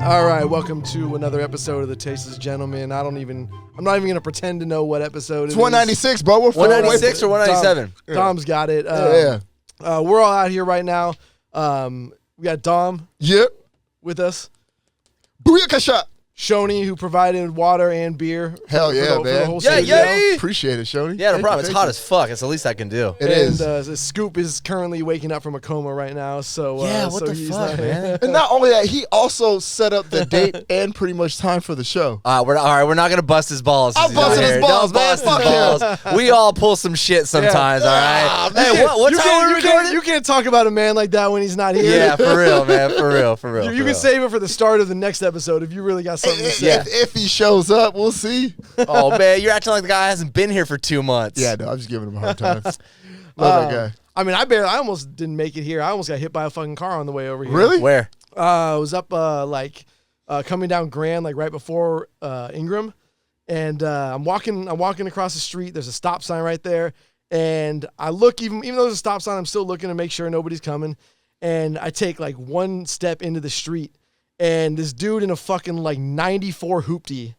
All right, welcome to another episode of the Tasteless Gentleman. I'm not even gonna pretend to know what episode it's 196, bro. We're 196 or 197. Dom's got it. Yeah. We're all out here right now. We got Dom. Yep. With us. Booyakasha. Schoeny, who provided water and beer. Hell yeah, for the man. whole Yeah, studio. yeah. Appreciate it, Schoeny. Yeah, no problem. It's hot as fuck. It's the least I can do. It is. Scoop is currently waking up from a coma right now. So Yeah, what so the he's fuck, not- man? And not only that, he also set up the date and pretty much time for the show. We're not gonna bust his balls. I'm busting his balls, man. Bust his Fuck balls. We all pull some shit sometimes. All right. Hey, what You time can't, are we you, can't, recording? you can't talk about a man like that when he's not here. Yeah, for real, man. For real. You can save it for the start of the next episode if you really got something to say. If he shows up, we'll see. Oh man, you're acting like the guy hasn't been here for 2 months. Yeah, no, I'm just giving him a hard time. Love that guy. I mean, I almost didn't make it here. I almost got hit by a fucking car on the way over here. Really? Where? I was up coming down Grand, like right before Ingram, and I'm walking across the street. There's a stop sign right there, and I look even though there's a stop sign, I'm still looking to make sure nobody's coming, and I take like one step into the street, and this dude in a fucking like 94 hoopty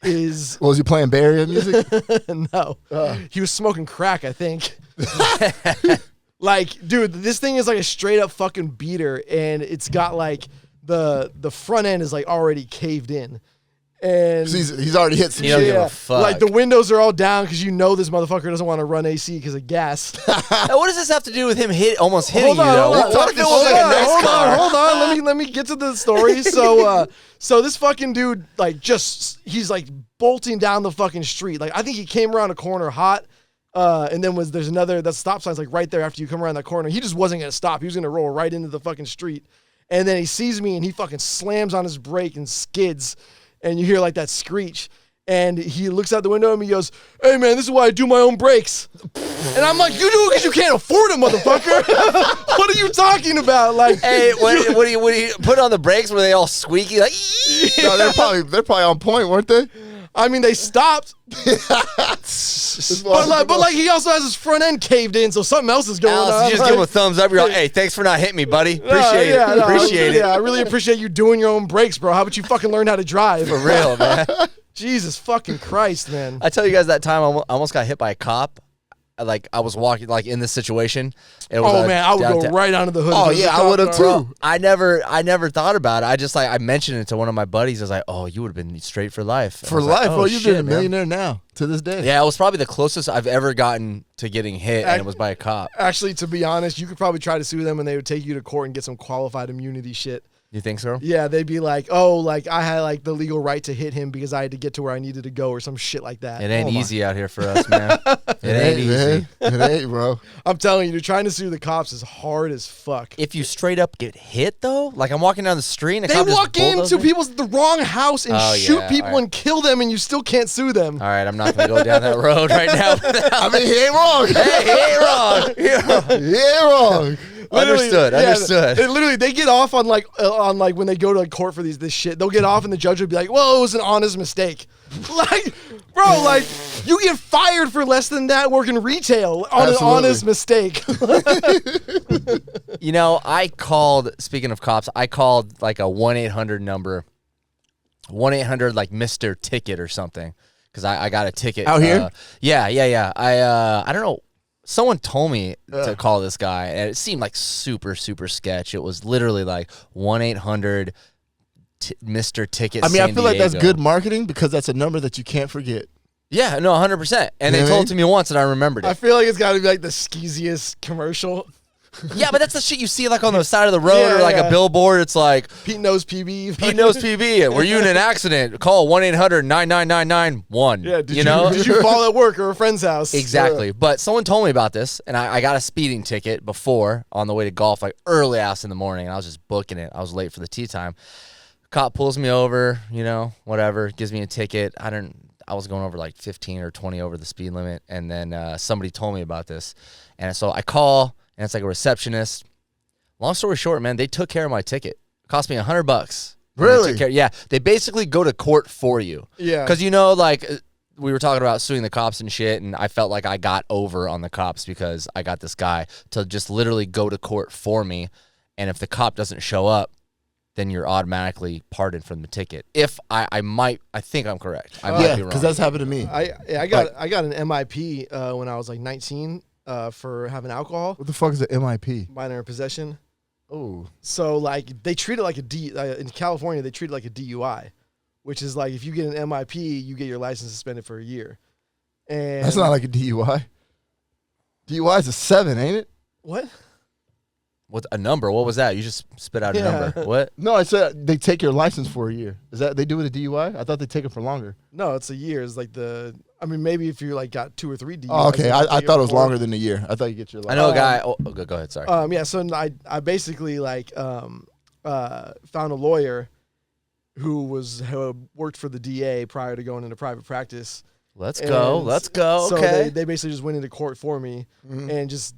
is Was he playing Bay Area music? no, he was smoking crack, I think. Like, dude, this thing is like a straight up fucking beater, and it's got like the front end is like already caved in, and He's already hit some You don't shit. give a fuck. like the windows are all down because you know this motherfucker doesn't want to run AC because of gas. Now, what does this have to do with him almost hitting you though? hold on, What if it was like a nice car? hold on. Let me get to the story. So this fucking dude like he's like bolting down the fucking street. Like I think he came around a corner hot. And then there's another, that stop sign's like right there after you come around that corner. He just wasn't going to stop. He was going to roll right into the fucking street. And then he sees me and he fucking slams on his brake and skids. And you hear like that screech. And he looks out the window and he goes, "Hey man, this is why I do my own brakes." And I'm like, "You do it because you can't afford it, motherfucker." What are you talking about? Like, Hey, what do you put on the brakes? Were they all squeaky? Like, No, they're probably on point, weren't they? I mean, they stopped. But like he also has his front end caved in, so something else is going Alice, on. you just Like- give him a thumbs up. You're like, "Hey, thanks for not hitting me, buddy. Appreciate it. Appreciate it. Yeah, I really appreciate you doing your own brakes, bro. How about you fucking learn how to drive? For real, man." Jesus fucking Christ, man. I tell you guys that time I almost got hit by a cop. Like I was walking like in this situation. It was, Oh man, I would downtown. go right onto the hood. Oh, if there was yeah, a I cop would've car. too. I never thought about it. I just I mentioned it to one of my buddies. I was like, "Oh, you would have been straight for life." I For was life, like, "Oh, bro. You've shit, been a man." millionaire now to this day. Yeah, it was probably the closest I've ever gotten to getting hit, and it was by a cop. Actually, to be honest, you could probably try to sue them, and they would take you to court and get some qualified immunity shit. You think so? Yeah, they'd be like, "Oh, like I had like the legal right to hit him because I had to get to where I needed to go," or some shit like that. It ain't Oh, my- easy out here for us, man. It ain't easy. man. It ain't, bro. I'm telling you, dude, trying to sue the cops is hard as fuck. If you straight up get hit though, like I'm walking down the street and a They cop just walk into bulldozed me. people's the wrong house and Oh, shoot yeah, people alright. and kill them, and you still can't sue them. All right, I'm not gonna go down that road right now. I mean, he ain't wrong. Hey, he ain't wrong. Yeah. He ain't wrong. Understood. Yeah, Understood. Literally, they get off on like when they go to like court for this shit. They'll get off, and the judge will be like, "Well, it was an honest mistake." Like, bro, like you get fired for less than that working retail on Absolutely. an honest mistake. You know, I called. Speaking of cops, I called like a 1-800 number, 1-800 like Mr. Ticket or something, because I got a ticket Out here? Yeah. I don't know. Someone told me to call this guy, and it seemed like super sketch. It was literally like 1-800 Mr. Ticket. I mean, I San feel like that's Diego. good marketing because that's a number that you can't forget. Yeah, no, 100%. And You know they what I told it to me once, and I remembered I it. feel like it's got to be like the skeeziest commercial. Yeah, but that's the shit you see like on the side of the road Yeah, or like yeah. a billboard. It's like, Pete knows PB. Pete knows PB. Were you in an accident? Call 1-800-99991. Yeah, did you, know? did you fall at work or a friend's house? Exactly. But someone told me about this, and I got a speeding ticket before on the way to golf, like early ass in the morning. And I was just booking it. I was late for the tee time. Cop pulls me over, you know, whatever, gives me a ticket. I was going over like 15 or 20 over the speed limit, and then somebody told me about this. And so I call, and it's like a receptionist. Long story short, man, they took care of my ticket. It cost me $100. Really? Yeah. They basically go to court for you. Yeah. Because, you know, like we were talking about suing the cops and shit, and I felt like I got over on the cops because I got this guy to just literally go to court for me. And if the cop doesn't show up, then you're automatically pardoned from the ticket. If I think I'm correct. I might Yeah, be wrong. because that's happened to me. I got an MIP when I was like 19 for having alcohol. What the fuck is an MIP? Minor in possession. Oh, So like they treat it like in California they treat it like a DUI, which is like if you get an MIP you get your license suspended for a year. And that's not like a DUI. DUI is a 7, ain't it? what? What a number? What was that? You just spit out a number. What? No, I said they take your license for a year. Is that they do it a DUI? I thought they take it for longer. No, it's a year. It's like maybe if you like got 2 or 3 DUIs. Oh, okay. I thought it was before. longer than a year. I thought you get your I license. know a guy. Go ahead. Sorry. Yeah, so I basically like found a lawyer who worked for the DA prior to going into private practice. Let's go. So Okay. they basically just went into court for me and just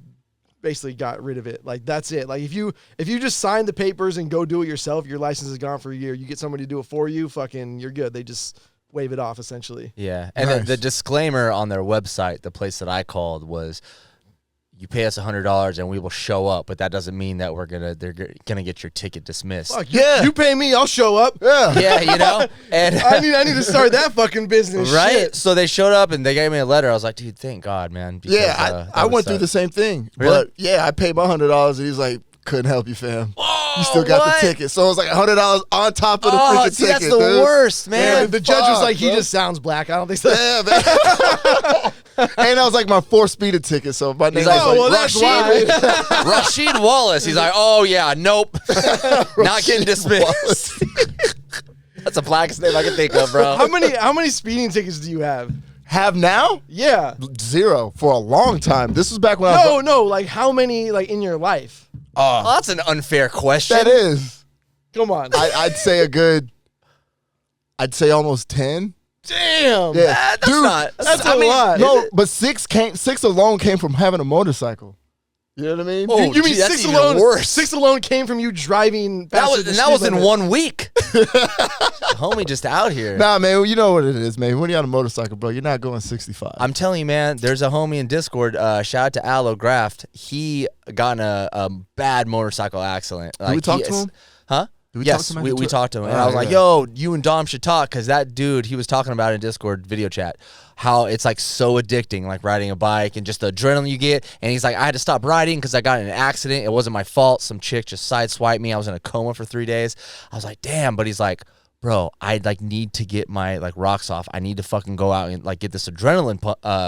basically got rid of it. Like that's it. Like if you just sign the papers and go do it yourself, your license is gone for a year. You get somebody to do it for you, fucking you're good. They just wave it off essentially. Yeah. And Nice. the disclaimer on their website, the place that I called was, you pay us $100 and we will show up, but that doesn't mean that they're gonna get your ticket dismissed. Fuck, Yeah. you pay me, I'll show up. Yeah. Yeah, you know. And I need to start that fucking business. right. Shit. So they showed up and they gave me a letter. I was like, dude, thank God, man. Because, Yeah, that I would went through suck. the same thing. Really? But yeah, I paid my $100 and he's like, couldn't help you, fam. You still got what? the ticket. So it was like $100 on top of the Oh, freaking see, ticket. that's the dude. worst, man. And the judge was fuck, like, he bro. just sounds black. I don't think so. Yeah, man. And that was like my 4th speeded ticket. So my name He's like, was well, that's Rashid, Rashid Wallace. He's like, oh yeah, nope, not getting dismissed. That's the blackest name I can think of, bro. How many speeding tickets do you have? have now? Yeah. 0 for a long time. This was back when I was. No, like how many like in your life? Oh, that's an unfair question. That is. Come on. I'd say almost 10. Damn. Yeah. That's Dude, not. That's I a mean, lot. No, but 6 alone came from having a motocycle. You know what I mean? Oh, You mean gee, that's 6 even alone? worse. 6 alone came from you driving. That faster was than and that speed was in limit. 1 week. Homie, just out here. Nah, man, you know what it is, man. When you're on a motorcycle, bro, you're not going 65. I'm telling you, man, there's a homie in Discord. Shout out to Aloe Graft. He got in a bad motorcycle accident. Did we talk to him? Huh? Did we Yes, talk to him we after? talked to him. And Oh, I was like, yeah. yo, you and Dom should talk, because that dude, he was talking about in Discord video chat, how it's like so addicting, like riding a bike and just the adrenaline you get. And he's like, I had to stop riding because I got in an accident. It wasn't my fault. Some chick just sideswiped me. I was in a coma for 3 days. I was like, damn. But he's like, bro, I like need to get my like rocks off. I need to fucking go out and like get this adrenaline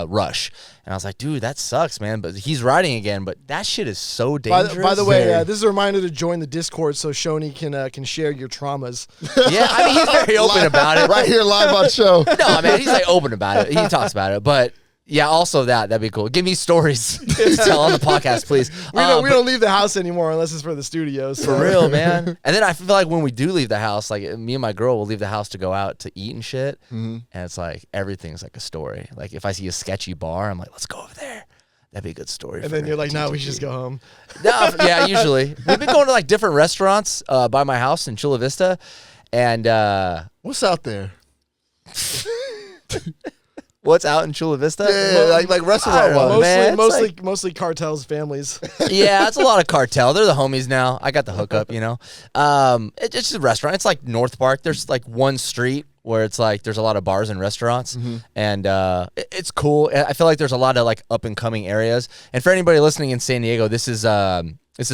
rush. And I was like, dude, that sucks, man. But he's riding again. But that shit is so dangerous. By the way, Very. this is a reminder to join the Discord so Schoeny can share your traumas. yeah, I mean, he's very open about it. Right here live on show. No, man, he's like open about it. He talks about it. But yeah, also that'd be cool. Give me stories to tell on the podcast, please. We don't leave the house anymore unless it's for the studio. So. For real, man. And then I feel like when we do leave the house, like me and my girl will leave the house to go out to eat and shit. And it's like everything's like a story. Like if I see a sketchy bar, I'm like, let's go over there. That'd be a good story. And for then you're like, no, we TTG. should just go home. No, yeah, usually. We've been going to like different restaurants by my house in Chula Vista. And What's out there? what's out in Chula Vista? Yeah, like restaurant know, wise. man. It's Mostly cartels, families. Yeah, it's a lot of cartel. They're the homies now. I got the hookup, you know. It's just a restaurant. It's like North Park. There's like one street where it's like there's a lot of bars and restaurants, and it's cool. I feel like there's a lot of like up and coming areas. And for anybody listening in San Diego, this is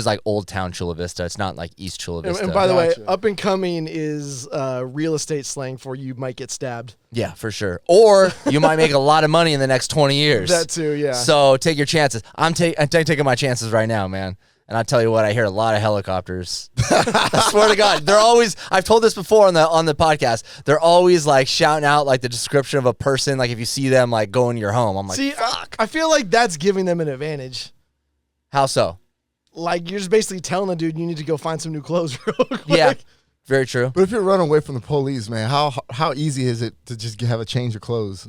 like Old Town Chula Vista. It's not like East Chula Vista. And by the way, Gotcha. up and coming is real estate slang for you might get stabbed. yeah, for sure. Or you might make a lot of money in the next 20 years. That too, yeah. So take your chances. I'm taking my chances right now, man. And I tell you what, I hear a lot of helicopters. I swear to God, they're always. I've told this before on the podcast. They're always like shouting out like the description of a person. Like if you see them like going to your home, I'm like, See, fuck. I feel like that's giving them an advantage. How so? Like you're just basically telling the dude you need to go find some new clothes real quick. Yeah, very true. But if you're running away from the police, man, how easy is it to just have a change of clothes?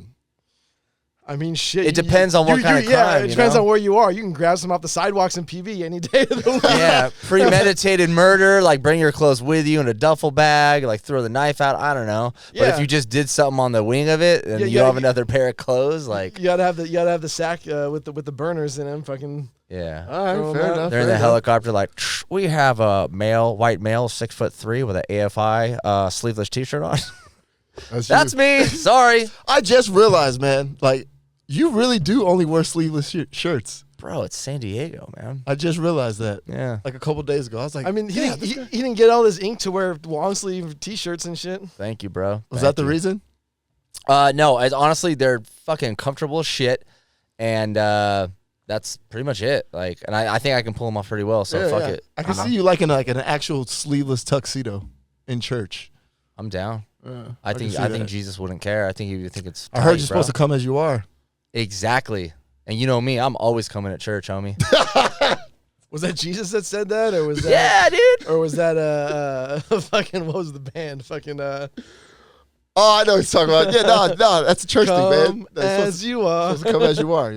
I mean, shit. It depends on what kind of Yeah, crime, it you depends know? on where you are. You can grab some off the sidewalks in PV any day of the week. Yeah, premeditated murder. Like bring your clothes with you in a duffel bag. Like throw the knife out. I don't know. But if Yeah. you just did something on the wing of it and Yeah, you yeah, have another pair of clothes, like You gotta have the sack with the burners in them. Fucking Yeah. All right, Throw fair them out. enough. They're in fair the enough. helicopter like, we have a white male, 6'3" with an AFI sleeveless T-shirt on. That's you. me. Sorry. I just realized, man, like, you really do only wear sleeveless shirts. Bro, it's San Diego, man. I just realized that. Yeah. Like a couple days ago. I was like, I mean, he yeah, didn't get all this ink to wear long sleeve T-shirts and shit. Thank you, bro. was Thank that the you. reason? No, honestly, they're fucking comfortable as shit. And that's pretty much it. Like, and I think I can pull them off pretty well, so fuck it. I can see you like in like an actual sleeveless tuxedo in church. I'm down. I can think see that. Jesus wouldn't care. I think he would think it's I heard tight, you're supposed to come as you are. Exactly. And you know me, I'm always coming at church, homie. Was that Jesus that said that, or was that? Yeah, dude. Or was that fucking what was the band? Fucking Oh, I know what he's talking about. Yeah, no, that's a church thing, man. come That's as you are. supposed to come as you are.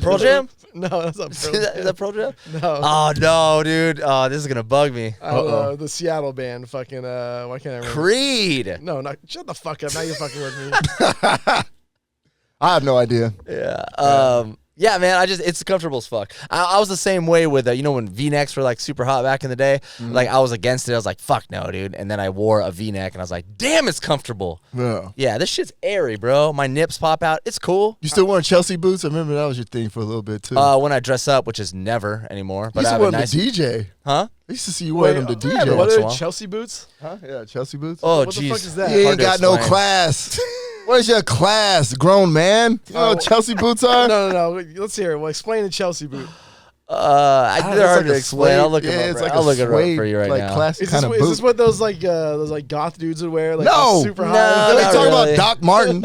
Pearl Jam? No, that's not Is Pearl Jam. that Pearl Jam? No. Oh, no, dude. Oh, this is going to bug me. I don't know, the Seattle band. Fucking why can't I remember? Creed. No, not shut the fuck up. Now you're fucking with me. I have no idea. Yeah. Yeah, man, it's comfortable as fuck. I was the same way with, when V-necks were like super hot back in the day. Mm-hmm. Like I was against it. I was like, fuck no, dude. And then I wore a V-neck and I was like, damn, it's comfortable. Yeah. Yeah, this shit's airy, bro. My nips pop out. It's cool. You still wearing Chelsea boots? I remember that was your thing for a little bit too. When I dress up, which is never anymore. you But used I to have wear a them nice. to DJ. Huh? I used to see you wearing them to yeah, DJ. what once in a are while. Chelsea boots? Huh? Yeah, Chelsea boots. Oh, What the jeez. fuck is that? You Hard ain't to got no explain. class. What is your class, grown man? You know what Chelsea boots are? No. Let's hear it. Well, explain the Chelsea boot. They're It's hard like to a explain. I'll look suede- them up. it's Right. like I'll a look it up suede, for you right like now. classic Is this, kind of is boot. this what those like goth dudes would wear? Like No! super No, high. They not talking really. about Doc Martens.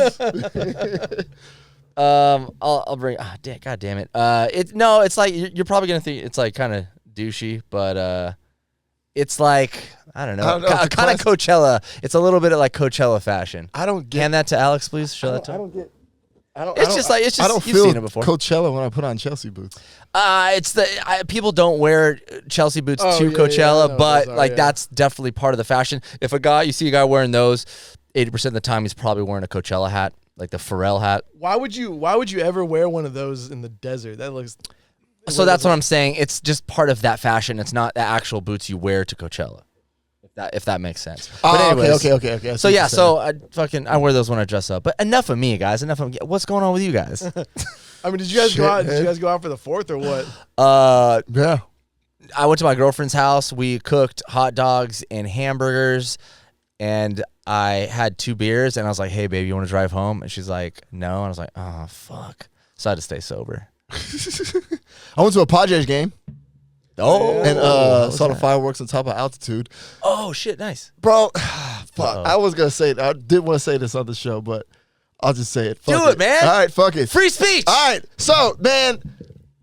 I'll bring. God damn it. It's like you're probably gonna think it's like kind of douchey, but it's like I don't know, It's a kind of Coachella. It's a little bit of like Coachella fashion. I don't get. Hand that to Alex, please. Show that to him. I don't get. It's just I don't you've feel seen it before. Coachella when I put on Chelsea boots. People don't wear Chelsea boots Oh, to yeah, Coachella, yeah, I know what but those are, like yeah. that's definitely part of the fashion. If you see a guy wearing those, 80% of the time he's probably wearing a Coachella hat, like the Pharrell hat. Why would you ever wear one of those in the desert? That looks. So that's what I'm saying. It's just part of that fashion. It's not the actual boots you wear to Coachella. If that makes sense. But anyways, Okay. I see So what yeah, you're saying. I wear those when I dress up. But enough of me, guys. What's going on with you guys? I mean, did you guys go Shit, out? Did man. you guys go out for the 4th or what? Yeah. I went to my girlfriend's house. We cooked hot dogs and hamburgers, and I had 2 beers. And I was like, "Hey, baby, you want to drive home?" And she's like, "No." And I was like, "Oh, fuck." So I had to stay sober. I went to a Padres game Oh, and what was saw the that? fireworks on top of altitude. Oh shit, nice. Bro, fuck. I was gonna say I did want to say this on the show, but I'll just say it. Fuck Do it, man. All right, fuck it. Free speech. All right, so man,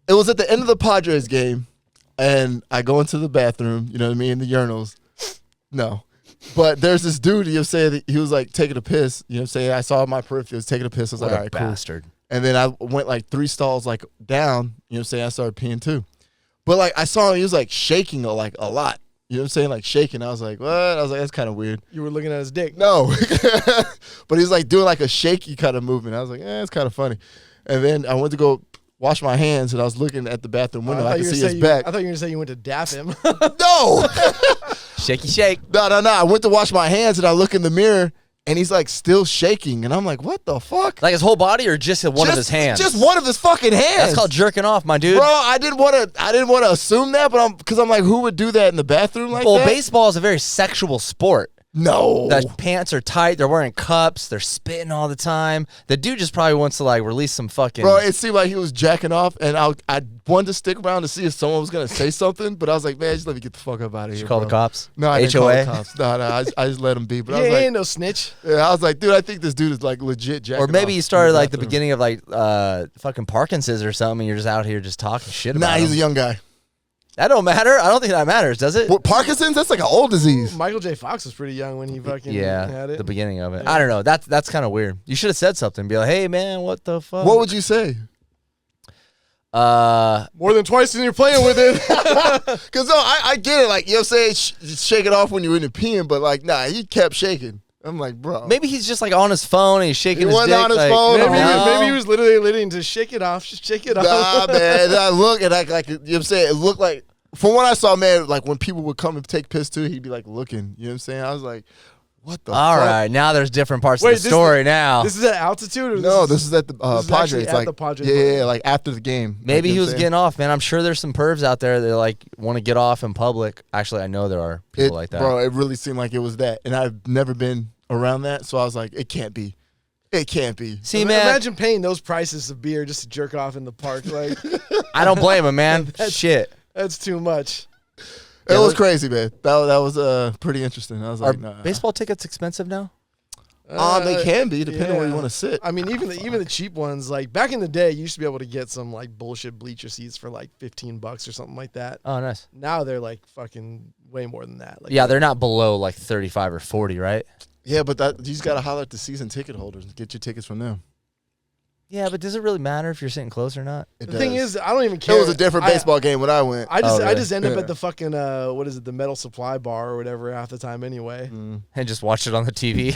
it was at the end of the Padres game, and I go into the bathroom. You know what I mean? The urinals. No, but there's this dude. You say that he was like taking a piss. You know what I'm saying? I saw my peripheral. He was taking a piss. I was What like, a all right, cool. bastard. And then I went like 3 stalls like down. You know what I'm saying? I started peeing too. But like I saw him, he was like shaking like a lot. You know what I'm saying? Like shaking. I was like, what? I was like, that's kind of weird. You were looking at his dick. No. But he's like doing like a shaky kind of movement. I was like, it's kind of funny. And then I went to go wash my hands and I was looking at the bathroom window. I could see his back. I thought you were gonna say you went to dap him. No. Shaky shake. No. I went to wash my hands and I look in the mirror and he's like still shaking. And I'm like, what the fuck? Like his whole body or just one of his hands? Just one of his fucking hands. That's called jerking off, my dude. Bro, I didn't want to assume that, but because I'm like, who would do that in the bathroom like Well, that? baseball is a very sexual sport. No. The pants are tight. They're wearing cups. They're spitting all the time. The dude just probably wants to like release some fucking. Bro, it seemed like he was jacking off, and I wanted to stick around to see if someone was gonna say something, but I was like, man, just let me get the fuck up out of here. Did you call bro. the cops? No, I didn't HOA? call the cops. No, I just let him be. But I Yeah, was he like, ain't no snitch. yeah, I was like, dude, I think this dude is like legit jacking Or maybe off you started in like the bathroom. beginning of like fucking Parkinson's or something. And you're just out here just talking shit about Nah, he's a him. young guy. That don't matter. I don't think that matters, does it? What, Parkinson's? That's like an old disease. Michael J. Fox was pretty young when he fucking Yeah, had it. the beginning of it. I don't know. That's kind of weird. You should have said something. Be like, hey man, what the fuck? What would you say? More than twice and you're playing with it. Because no, I get it. Like, you know what I'm saying? Shake it off when you're in the peeing, but like, nah, he kept shaking. I'm like, bro. Maybe he's just like on his phone and he's shaking his wasn't dick. on his like, phone. Maybe he was literally letting to shake it off. Just shake it off. Nah, man. And I look and like you know what I'm saying? It looked like, from what I saw, man, like when people would come and take piss too, he'd be like looking. You know what I'm saying? I was like, what the All fuck? right, now there's different parts Wait, of the story now. This is at altitude? Or No, this is at the this is Padres. actually at Like, the Padres yeah, park. like after the game. Maybe like, he you know was what I'm getting off, man. I'm sure there's some pervs out there that like want to get off in public. Actually, I know there are people saying? like that. Bro, it really seemed like it was that. And I've never been around that, so I was like, it can't be. It can't be. See, man, Imagine paying those prices of beer just to jerk off in the park. Like, I don't blame him, man. Shit. that's too much. It Yeah, was look- crazy, man. That was pretty interesting. I was Are like, nah. baseball tickets expensive now? They can be, depending on where you yeah. want to sit. I mean, even the cheap ones, like back in the day, you used to be able to get some like bullshit bleacher seats for like $15 or something like that. Oh, nice. Now they're like fucking way more than that. Like, Yeah, they're not below like 35 or 40, right? Yeah, but you just got to holler at the season ticket holders and get your tickets from them. Yeah, but does it really matter if you're sitting close or not? It the thing does. is, I don't even care. It was a different baseball game when I went. I just Oh, I really? just end up Yeah. at the fucking what is it, the metal supply bar or whatever half the time anyway. And just watch it on the TV.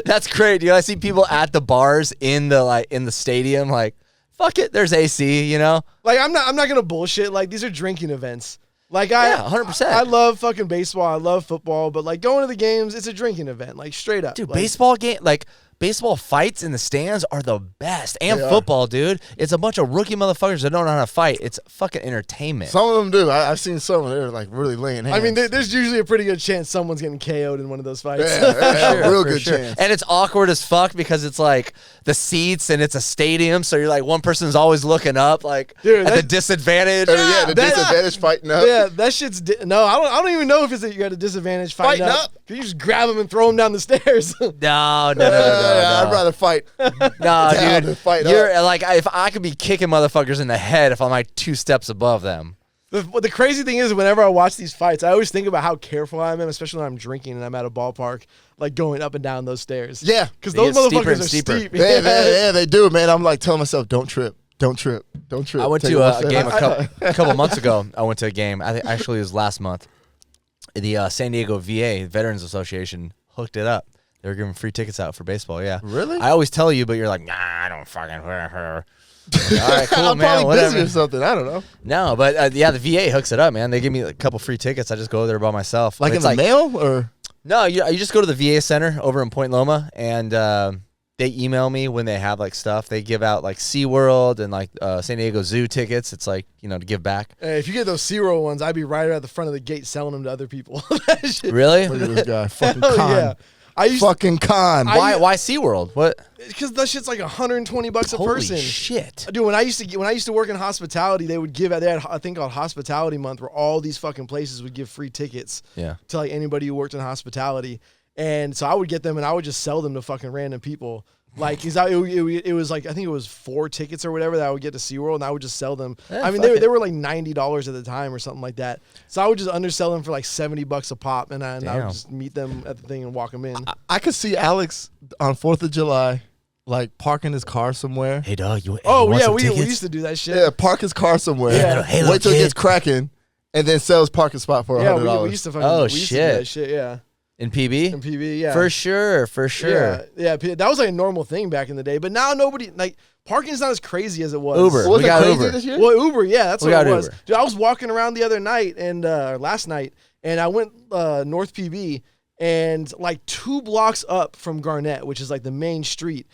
That's great, dude. I see people at the bars in the stadium, like, fuck it, there's AC, you know? Like I'm not gonna bullshit. Like these are drinking events. Like Yeah, 100%. I love fucking baseball. I love football, but like going to the games, it's a drinking event. Like straight up, Dude, like, baseball game, like baseball fights in the stands are the best. And They are. football, dude. It's a bunch of rookie motherfuckers that don't know how to fight. It's fucking entertainment. Some of them do. I've seen some. They're like really laying hands. I mean, there's usually a pretty good chance someone's getting KO'd in one of those fights. yeah, real For good sure. chance. And it's awkward as fuck because it's like the seats and it's a stadium, so you're like one person's always looking up, like Dude, at the that- disadvantage. Yeah, the that- disadvantage fighting up. Yeah, that shit's no. I don't even know if it's that you got a disadvantage fighting Fighting up. up? You just grab them and throw them down the stairs. No, I'd no. rather fight. No, down dude. and fight You're up. like, if I could be kicking motherfuckers in the head if I'm like 2 steps above them. The crazy thing is, whenever I watch these fights, I always think about how careful I am, especially when I'm drinking and I'm at a ballpark, like going up and down those stairs. Yeah. because They those get steeper motherfuckers and are steeper. steep. Yeah, they do, man. I'm like telling myself, don't trip. Don't trip. Don't trip. I went Take to it one a step. game a couple months ago. I went to a game. I think actually it was last month. The San Diego VA Veterans Association hooked it up. They were giving free tickets out for baseball. Yeah, Really? I always tell you, but you're like, nah, I don't fucking. All right, cool, I'm man. probably Whatever. busy or something. I don't know. No, but yeah, the VA hooks it up, man. They give me a couple free tickets. I just go there by myself. Like But in it's the mail or? No, you just go to the VA center over in Point Loma, and they email me when they have like stuff. They give out like SeaWorld and like San Diego Zoo tickets. It's like, to give back. Hey, if you get those SeaWorld ones, I'd be right at the front of the gate selling them to other people. That shit- Really? Look at this guy. Fucking Hell con. yeah. I used Fucking con. Why SeaWorld? What? because that shit's like $120 a Holy person. shit. Dude, when I used to work in hospitality, they would give they had a thing called Hospitality Month where all these fucking places would give free tickets Yeah. to like anybody who worked in hospitality. And so I would get them and I would just sell them to fucking random people. Like, 'cause it was like, I think it was 4 tickets or whatever that I would get to SeaWorld, and I would just sell them. Yeah, I mean, fuck they it. were like $90 at the time or something like that. So I would just undersell them for like $70 a pop, and I Damn. would just meet them at the thing and walk them in. I could see Alex on 4th of July, like parking his car somewhere. Hey, dog. You Oh, want yeah, some we tickets? used to do that shit. Yeah, park his car somewhere. Yeah. Hey, little Wait till it kid. gets cracking, and then sell his parking spot for Yeah, $100. we used to fucking Oh, we used to do shit. that shit, yeah. In PB? In PB, yeah. For sure. Yeah, that was like a normal thing back in the day. But now nobody, like, parking's not as crazy as it was. Uber. Was We it got crazy Uber. this year? Well, Uber, yeah, that's We what it got was. Uber. Dude, I was walking around the other night and last night, and I went North PB, and like 2 blocks up from Garnett, which is like the main street.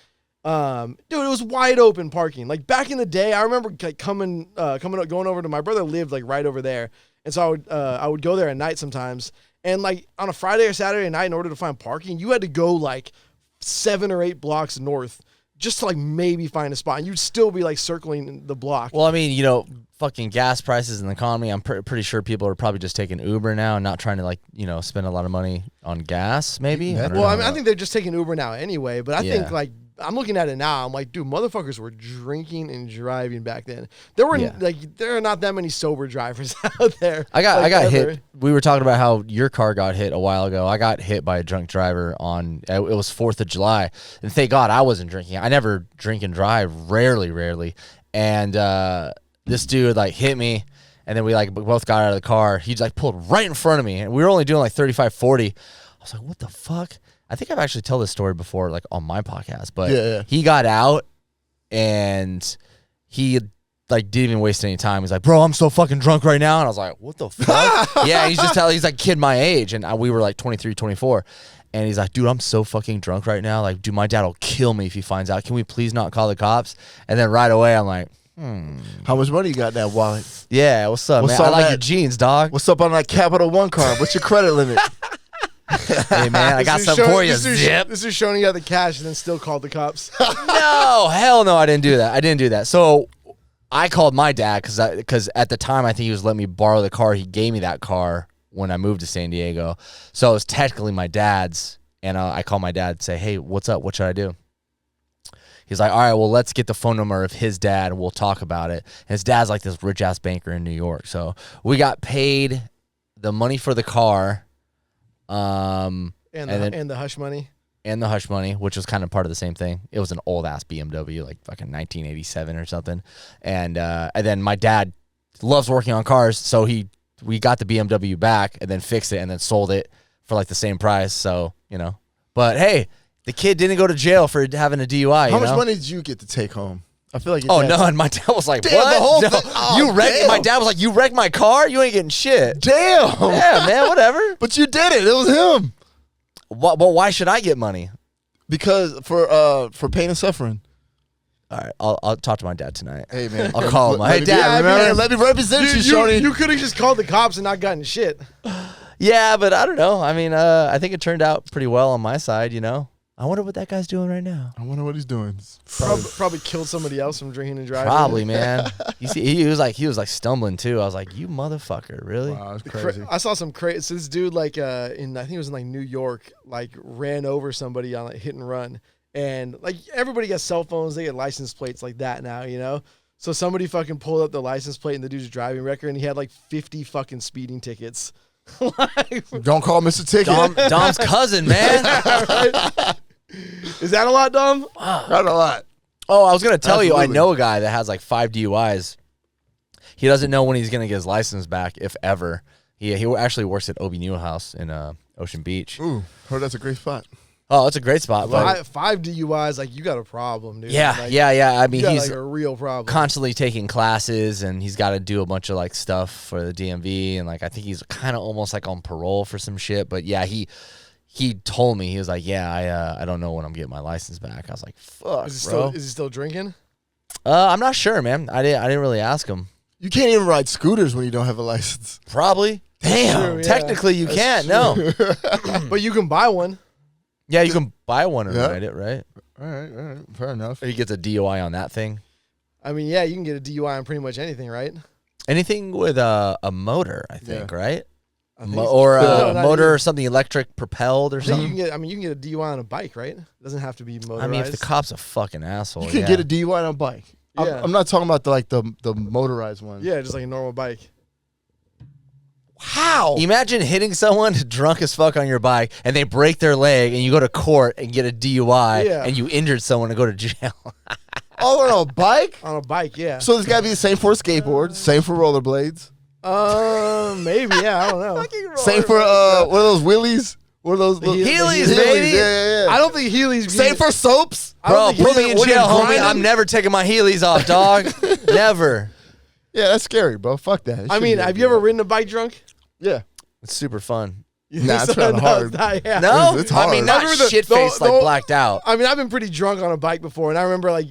Dude, it was wide open parking. Like back in the day, I remember like coming up, going over to my brother lived like right over there, and so I would go there at night sometimes. And like on a Friday or Saturday night, in order to find parking, you had to go like 7 or 8 blocks north just to like maybe find a spot. And you'd still be like circling the block. Well, I mean, fucking gas prices and the economy, I'm pretty sure people are probably just taking Uber now and not trying to, like, spend a lot of money on gas, maybe. I don't Well, know. I mean, I think they're just taking Uber now anyway. But I Yeah. think like I'm looking at it now. I'm like, dude, motherfuckers were drinking and driving back then. There were Yeah. there are not that many sober drivers out there. I got ever. hit. We were talking about how your car got hit a while ago. I got hit by a drunk driver on, it was 4th of July. And thank God I wasn't drinking. I never drink and drive, rarely. And this dude like hit me, and then we like both got out of the car. He like pulled right in front of me, and we were only doing like 35, 40. I was like, what the fuck? I think I've actually told this story before, like on my podcast, but Yeah. he got out and he like didn't even waste any time. He's like, bro, I'm so fucking drunk right now. And I was like, what the fuck? Yeah, he's like kid my age. And we were like 23, 24. And he's like, dude, I'm so fucking drunk right now. Like, dude, my dad will kill me if he finds out. Can we please not call the cops? And then right away, I'm like, How much money you got in that wallet? yeah, what's up, What's man? I on like that- your jeans, dog. What's up on that Capital One card? What's your credit limit? Hey, man, I got This something dude for you, This dude- Zip. This is showing you got the cash and then still called the cops. No, hell no, I didn't do that. So I called my dad because at the time I think he was letting me borrow the car. He gave me that car when I moved to San Diego, so it was technically my dad's. And I called my dad and say, hey, what's up? What should I do? He's like, all right, well, let's get the phone number of his dad and we'll talk about it. And his dad's like this rich ass banker in New York, so we got paid the money for the car, and the hush money. and the hush money, which was kind of part of the same thing. It was an old ass BMW, like fucking 1987 or something. And then my dad loves working on cars, so we got the BMW back and then fixed it and then sold it for like the same price. So, you know, but hey, the kid didn't go to jail for having a DUI. How much money did you get to take home? I feel like. Oh, no. And my dad was like, Damn, what? the whole No, thing? Oh, you wrecked. damn. My dad was like, you wrecked my car? You ain't getting shit. Damn. Yeah, man, whatever. But you did it. It was him. Well, why should I get money? Because for pain and suffering. All right, I'll talk to my dad tonight. Hey man, I'll call him. Let Hey, me- Dad, yeah, remember? man, let me represent you, Shoney. You could have just called the cops and not gotten shit. Yeah, but I don't know. I mean, I think it turned out pretty well on my side, you know. I wonder what that guy's doing right now. I wonder what he's doing. Probably killed somebody else from drinking and driving. Probably, man. You see, he was like stumbling too. I was like, you motherfucker, really? Wow, that's crazy. I saw some crazy. So this dude, like, I think it was in like New York, like ran over somebody on like hit and run, and like everybody gets cell phones, they get license plates like that now, you know. So somebody fucking pulled up the license plate and the dude's driving record, and he had like 50 fucking speeding tickets. Like, Don't call Mr. Ticket. Dom's cousin, man. is that a lot, Dom? Not a lot. Oh, I was gonna tell you, I Absolutely. know a guy that has like 5 DUIs. He doesn't know when he's gonna get his license back, if ever. He actually works at Obi Newhouse in Ocean Beach. Ooh, heard that's a great spot. Oh, it's a great spot. But Five DUIs, like you got a problem, dude. yeah, Like, yeah. I You mean, got he's like a real problem. constantly taking classes, and he's got to do a bunch of like stuff for the DMV, and like I think he's kind of almost like on parole for some shit. But yeah, he told me, he was like, yeah, I don't know when I'm getting my license back. I was like, fuck, bro. Is he still drinking? I'm not sure, man. I didn't really ask him. You can't even ride scooters when you don't have a license. Probably. Damn. true, yeah. Technically, you can't. No. But you can buy one. Yeah, you can buy one and Yeah. ride it, right? All right, fair enough. Or he gets a DUI on that thing. I mean, yeah, you can get a DUI on pretty much anything, right? Anything with a motor, I think, right? I think Or so. a No, not motor even. or something electric propelled or I think you something. can get. I mean, you can get a DUI on a bike, right? It doesn't have to be motorized. I mean, if the cop's a fucking asshole, You can yeah. get a DUI on a bike. Yeah. I'm not talking about the motorized one. Yeah, just like a normal bike. How? Imagine hitting someone drunk as fuck on your bike and they break their leg and you go to court and get a DUI Yeah. and you injured someone and go to jail. Oh, on a bike? On a bike, yeah. So there's got to be the same for a skateboard, same for rollerblades, Maybe, yeah, I don't know. same for what are those wheelies? What are those? Heelys, baby. Yeah. I don't think Heelys. Same for soaps. I don't Bro, think put me Heelys- in when jail, you're homie. grinding? I'm never taking my Heelys off, dog. Never. Yeah, that's scary, bro. Fuck that. It I shouldn't mean, be have like you ever that. ridden a bike drunk? Yeah. It's super fun. You Nah, think it's kinda hard. it's not, yeah. No? It's I mean, hard. not I remember the- shit-faced, the- like the- blacked out. I mean, I've been pretty drunk on a bike before, and I remember like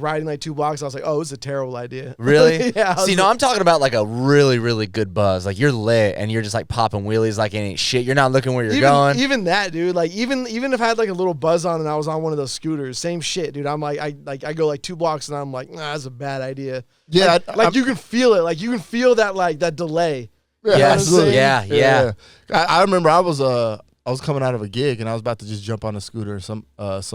riding like 2 blocks. I was like, "Oh, this is a terrible idea." Really? Yeah. I was See, no, like- I'm talking about like a really, really good buzz. Like you're lit and you're just like popping wheelies like it ain't shit. You're not looking where you're going. Even that, dude. Like even if I had like a little buzz on and I was on one of those scooters, same shit, dude. I'm like I go like 2 blocks and I'm like, nah, that's a bad idea. Yeah. Like you can feel it. Like you can feel that like that delay. Yes. absolutely. Yeah. I remember I was coming out of a gig and I was about to just jump on a scooter. Some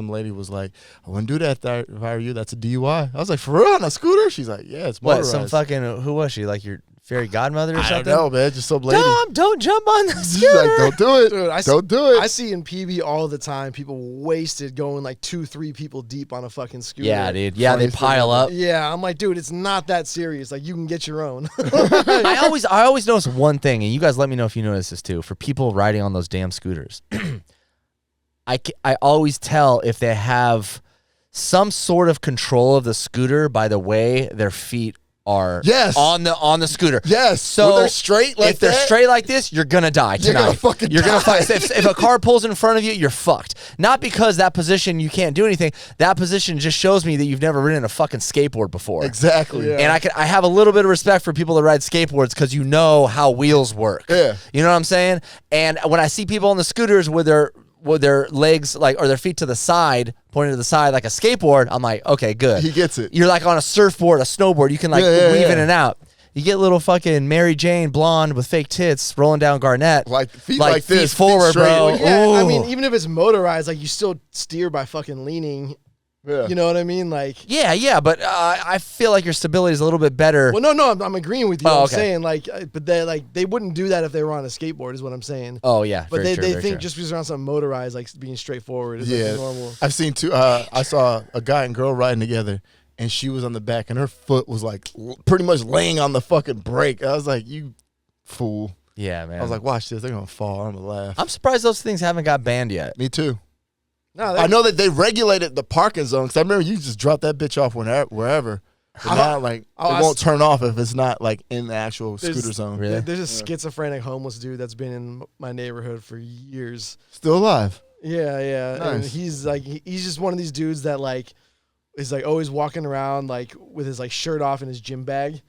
lady was like, "I wouldn't do that if I were you. That's a DUI." I was like, "For real, on a scooter?" She's like, "Yeah, it's What? motorized." Some fucking who was she? Like your fairy godmother or I something? don't know, man. Just some lady. Dom, don't jump on the She's scooter. like, don't do it. Dude, don't do it. I see in PB all the time people wasted going like 2-3 people deep on a fucking scooter. Yeah, dude. Yeah, they Funniest pile up. Yeah, I'm like, dude, it's not that serious. Like, you can get your own. I always notice one thing, and you guys let me know if you notice this too. For people riding on those damn scooters, I always tell if they have some sort of control of the scooter by the way their feet are Yes. on the scooter. Yes. So when they're straight like if they're that, straight like this, you're gonna die You're tonight. gonna fucking You're gonna die. fight. If a car pulls in front of you, you're fucked. Not because that position you can't do anything. That position just shows me that you've never ridden a fucking skateboard before. Exactly. Yeah. And I have a little bit of respect for people that ride skateboards because you know how wheels work. Yeah. You know what I'm saying? And when I see people on the scooters with their legs like or their feet to the side, pointing to the side like a skateboard, I'm like, okay, good. He gets it. You're like on a surfboard, a snowboard. You can like weave in and out. You get little fucking Mary Jane blonde with fake tits rolling down Garnett. Like feet like feet this, feet forward, straight. bro. Well, Yeah, I Ooh. mean, even if it's motorized, like, you still steer by fucking leaning. Yeah. You know what I mean? Like, Yeah, but I feel like your stability is a little bit better. well, no, I'm agreeing with you. Oh, I'm okay. saying, like, but they wouldn't do that if they were on a skateboard, is what I'm saying. Oh yeah, But very they true, very think true. just because they're on something motorized, like being straightforward, is Yeah. like normal. I've seen two. I saw a guy and girl riding together, and she was on the back, and her foot was like pretty much laying on the fucking brake. I was like, you fool. Yeah, man. I was like, watch this. They're gonna fall. I'm gonna laugh. I'm surprised those things haven't got banned yet. Me too. No, I know that they regulated the parking zone because I remember you just drop that bitch off wherever. But now, like, I it won't turn off if it's not like in the actual There's- scooter zone. Really? There's a schizophrenic homeless dude that's been in my neighborhood for years. Still alive. Yeah. And Nice. he's like, he's just one of these dudes that like is like always walking around like with his like shirt off and his gym bag,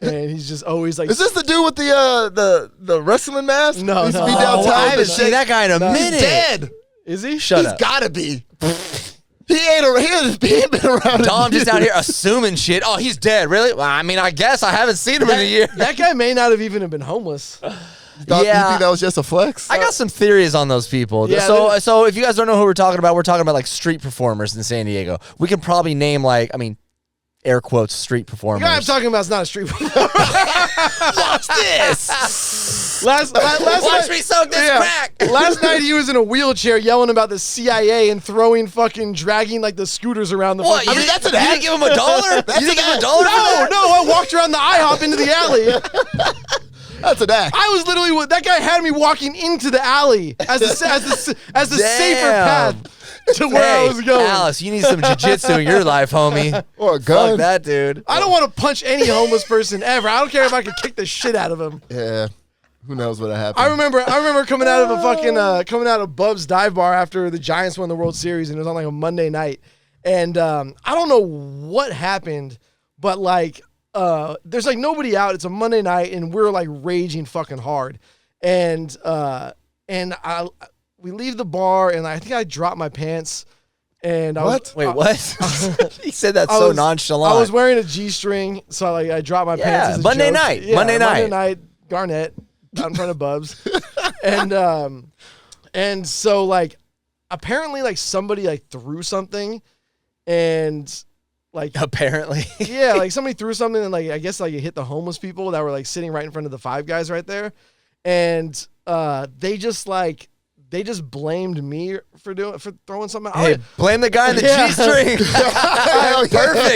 and he's just always like. Is this the dude with the wrestling mask? No, He used to no. be Oh, downtown. I with haven't the seen shake- that guy in a No. minute. He's dead. Is he? Shut He's up. gotta be. He ain't been around. Dom in just years. out here assuming shit. Oh, he's dead. Really? Well, I mean, I guess I haven't seen him in a year. That guy may not have even been homeless. You Yeah. think that was just a flex? I got some theories on those people. Yeah, So if you guys don't know who we're talking about like street performers in San Diego. We can probably name like, I mean, air quotes, street The performers. guy I'm talking about is not a street performer. Watch this. last Watch night, me soak this crack. last night he was in a wheelchair yelling about the CIA and throwing fucking dragging like the scooters around the. What? fucking- You, mean, that's an you act. didn't give him a dollar? You didn't give him a dollar? No, I walked around the IHOP into the alley. That's an act. I was literally that guy had me walking into the alley as the safer path to where I Hey, was going. Alice, you need some jiu-jitsu in your life, homie. Or a gun. Fuck that, dude. I don't want to punch any homeless person ever. I don't care if I could kick the shit out of him. Yeah. Who knows what happened? I remember coming out of a fucking coming out of Bub's dive bar after the Giants won the World Series, and it was on like a Monday night. And I don't know what happened, but like there's like nobody out. It's a Monday night, and we're like raging fucking hard. And we leave the bar, and I think I dropped my pants. And I was, Wait, what? He said that so nonchalant. I was wearing a G-string, so like I dropped my pants. As a Monday joke. night. Yeah, Monday night. Garnett out in front of Bubs, and so like apparently like somebody like threw something, and like Apparently. yeah, like somebody threw something, and like I guess like it hit the homeless people that were like sitting right in front of the Five Guys right there, and they just blamed me for throwing something. Hey, blame the guy in the Yeah. G-string.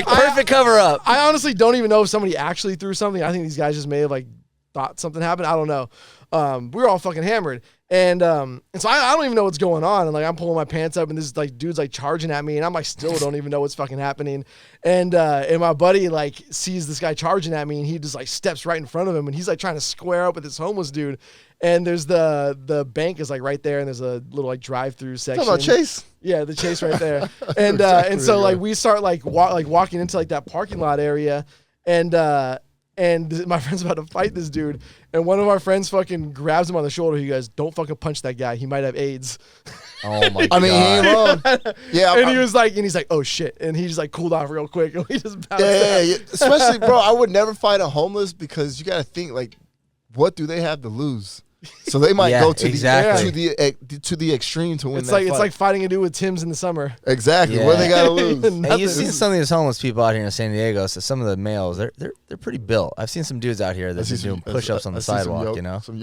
Perfect cover up. I honestly don't even know if somebody actually threw something. I think these guys just may have like thought something happened. I don't know. We were all fucking hammered, and so I don't even know what's going on. And like I'm pulling my pants up, and this like dude's like charging at me, and I'm like still don't even know what's fucking happening. And my buddy like sees this guy charging at me, and he just like steps right in front of him, and he's like trying to square up with this homeless dude. And there's the bank is like right there, and there's a little like drive-through section. Talking about Chase. Yeah, the Chase right there. And Exactly and so where you like we start like walking into like that parking lot area, and my friend's about to fight this dude, and one of our friends fucking grabs him on the shoulder. He goes, "Don't fucking punch that guy. He might have AIDS." Oh my god. I mean, he ain't wrong. Yeah. And he's like, "Oh shit!" And he just like cooled off real quick, and we just bounced yeah. out. Especially, bro, I would never fight a homeless because you got to think, like, what do they have to lose? So they might go to exactly. to the extreme to win It's that like fight. it's like fighting a dude with Tim's in the summer. Exactly. Yeah. What they gotta lose? And you've seen some of these homeless people out here in San Diego. So some of the males, they're pretty built. I've seen some dudes out here that are doing push-ups on the sidewalk. Some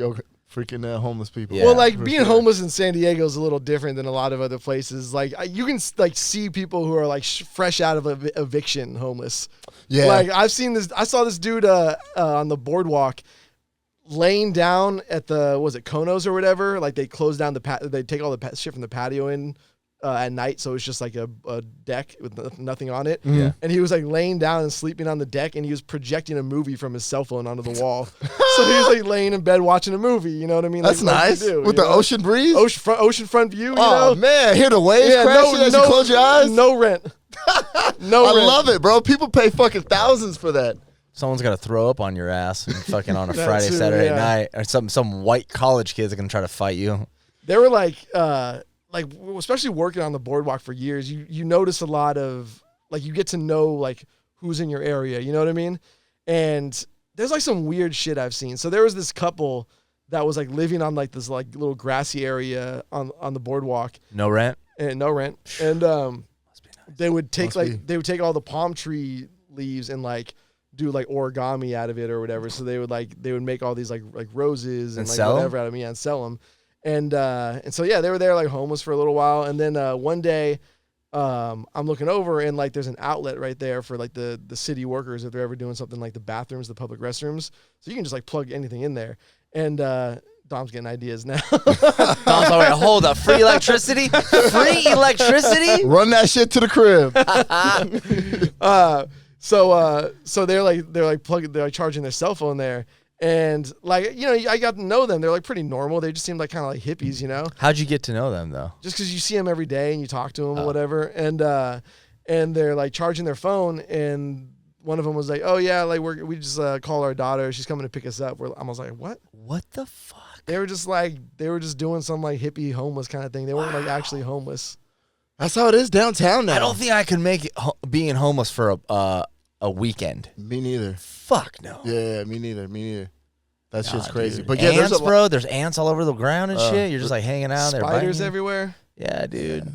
freaking homeless people. Yeah. Well, like for being sure. homeless in San Diego is a little different than a lot of other places. Like you can like see people who are like fresh out of eviction homeless. Yeah. Like I saw this dude on the boardwalk laying down at the Konos or whatever. Like they close down they take all the shit from the patio in at night, so it's just like a deck with nothing on it. Yeah. And he was like laying down and sleeping on the deck, and he was projecting a movie from his cell phone onto the wall. So he was like laying in bed watching a movie. You know what I mean? That's like nice. you do, With you the know? ocean breeze. Oceanfront view. You Oh know? man, hear the waves crashing as you close your eyes. No rent. No I rent. love it, bro. People pay fucking thousands for that. Someone's got to throw up on your ass and fucking on a That Friday, too, Saturday yeah. night, or some white college kids are gonna try to fight you. They were like especially working on the boardwalk for years, you notice a lot of like you get to know like who's in your area, you know what I mean? And there's like some weird shit I've seen. So there was this couple that was like living on like this like little grassy area on the boardwalk No rent. and no rent. And they would take they would take all the palm tree leaves and like do like origami out of it or whatever. So they would make all these like roses and like sell 'em? whatever out of me and sell them. And so yeah, they were there like homeless for a little while, and then one day, I'm looking over and like there's an outlet right there for like the city workers if they're ever doing something like the bathrooms, the public restrooms. So you can just like plug anything in there. And Dom's getting ideas now. Dom's all right. Hold up. Free electricity. Free electricity. Run that shit to the crib. So they're like charging their cell phone there. And like, you know, I got to know them. They're like pretty normal. They just seemed like kind of like hippies, you know? How'd you get to know them though? Just because you see them every day and you talk to them or whatever. And they're like charging their phone. And one of them was like, oh yeah, like we just call our daughter. She's coming to pick us up. I was like, what? What the fuck? They were just doing some like hippie homeless kind of thing. They weren't like actually homeless. That's how it is downtown now. I don't think I could make it being homeless for a weekend. Me neither. Fuck no. Yeah, me neither. That shit's Nah, crazy. dude. But yeah, ants, there's a bro. There's ants all over the ground and shit. You're just like hanging out there. Spiders biting you. everywhere. Yeah, dude.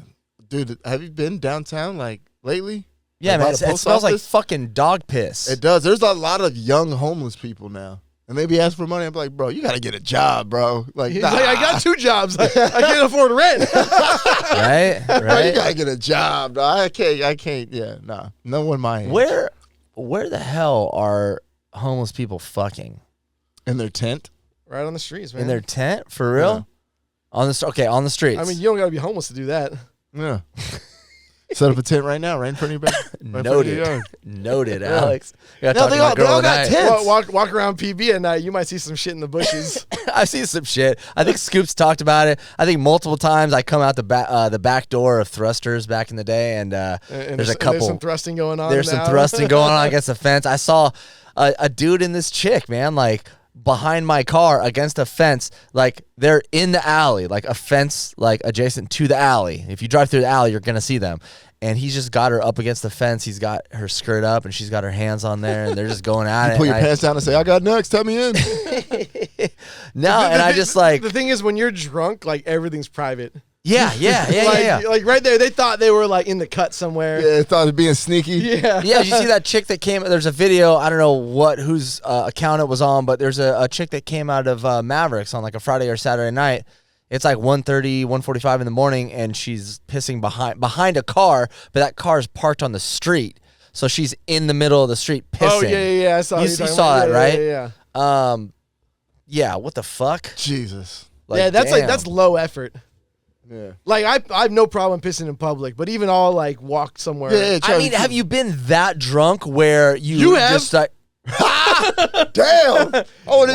Dude, have you been downtown like lately? Yeah, Like, man. by It the post smells like office? fucking dog piss. It does. There's a lot of young homeless people now. And they be asking for money. I'm like, bro, you got to get a job, bro. Like, He's nah. like, I got 2 jobs. I can't afford rent. right? Bro, you Right? got to get a job. Bro. I can't. Yeah, nah. No one my age. Where the hell are homeless people fucking? In their tent? Right on the streets, man. In their tent? For real? Yeah. On the streets. I mean, you don't got to be homeless to do that. Yeah. Set up a tent right now, right in front of your back. Right in front of your Noted. yard. Noted, Yeah. Alex. No, they all got tents. Walk around PB at night. You might see some shit in the bushes. I've seen some shit. I think Scoops talked about it. I think multiple times I come out the back door of Thrusters back in the day, and there's a couple. There's some thrusting going on. There's some now. thrusting going on against the fence. I saw a dude and this chick, man, like behind my car against a fence. Like they're in the alley, like a fence, like adjacent to the alley. If you drive through the alley, you're gonna see them. And he's just got her up against the fence. He's got her skirt up, and she's got her hands on there, and they're just going at You it. pull your And pants down and say, I got next. Tell me in. No, and I just like, the thing is, when you're drunk, like everything's private. yeah. Like right there, they thought they were like in the cut somewhere. Yeah, thought of being sneaky. Yeah. Yeah, did you see that chick that came? There's a video. I don't know whose account it was on, but there's a chick that came out of Mavericks on like a Friday or Saturday night. It's like 1:30, 1:45 in the morning, and she's pissing behind a car, but that car is parked on the street, so she's in the middle of the street pissing. Oh yeah. I saw. You saw that, right? Yeah. Yeah. What the fuck? Jesus. Yeah, that's low effort. Yeah. Like I have no problem pissing in public, but even I'll like walk somewhere. Yeah, I mean, have you been that drunk where you have? just like? Damn. I want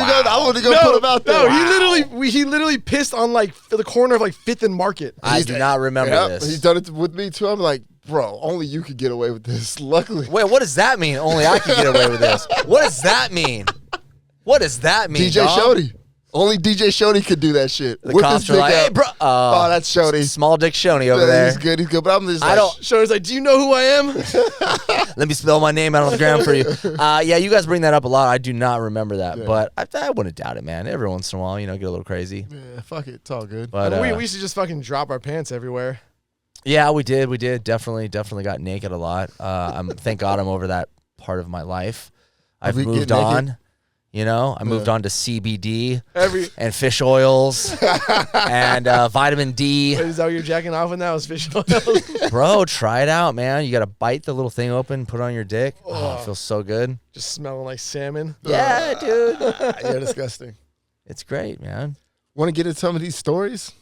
to go put him out there. No, he literally pissed on like the corner of like 5th and Market. I do not remember this. He's done it with me too. I'm like, bro, only you could get away with this. Luckily. Wait, what does that mean? Only I can get away with this. What does that mean? What does that mean? DJ dog? Shody. Only DJ Schoeny could do that shit. The cops are like, hey, bro. Oh, that's Schoeny. Small dick Schoeny over there. He's good. He's good. But I'm just I like, don't. Schoeny's like, do you know who I am? Let me spell my name out on the ground for you. Yeah, you guys bring that up a lot. I do not remember that, but I wouldn't doubt it, man. Every once in a while, get a little crazy. yeah, fuck it. It's all good. But I mean, we used to just fucking drop our pants everywhere. yeah, we did. Definitely got naked a lot. Thank God I'm over that part of my life. I've we moved get naked? on. I moved on to CBD and fish oils and vitamin D. Wait, is that what you're jacking off with now? Is fish oil? Bro, try it out, man. You got to bite the little thing open, put it on your dick. Oh, it feels so good. Just smelling like salmon. Yeah, dude. You're disgusting. It's great, man. Want to get into some of these stories?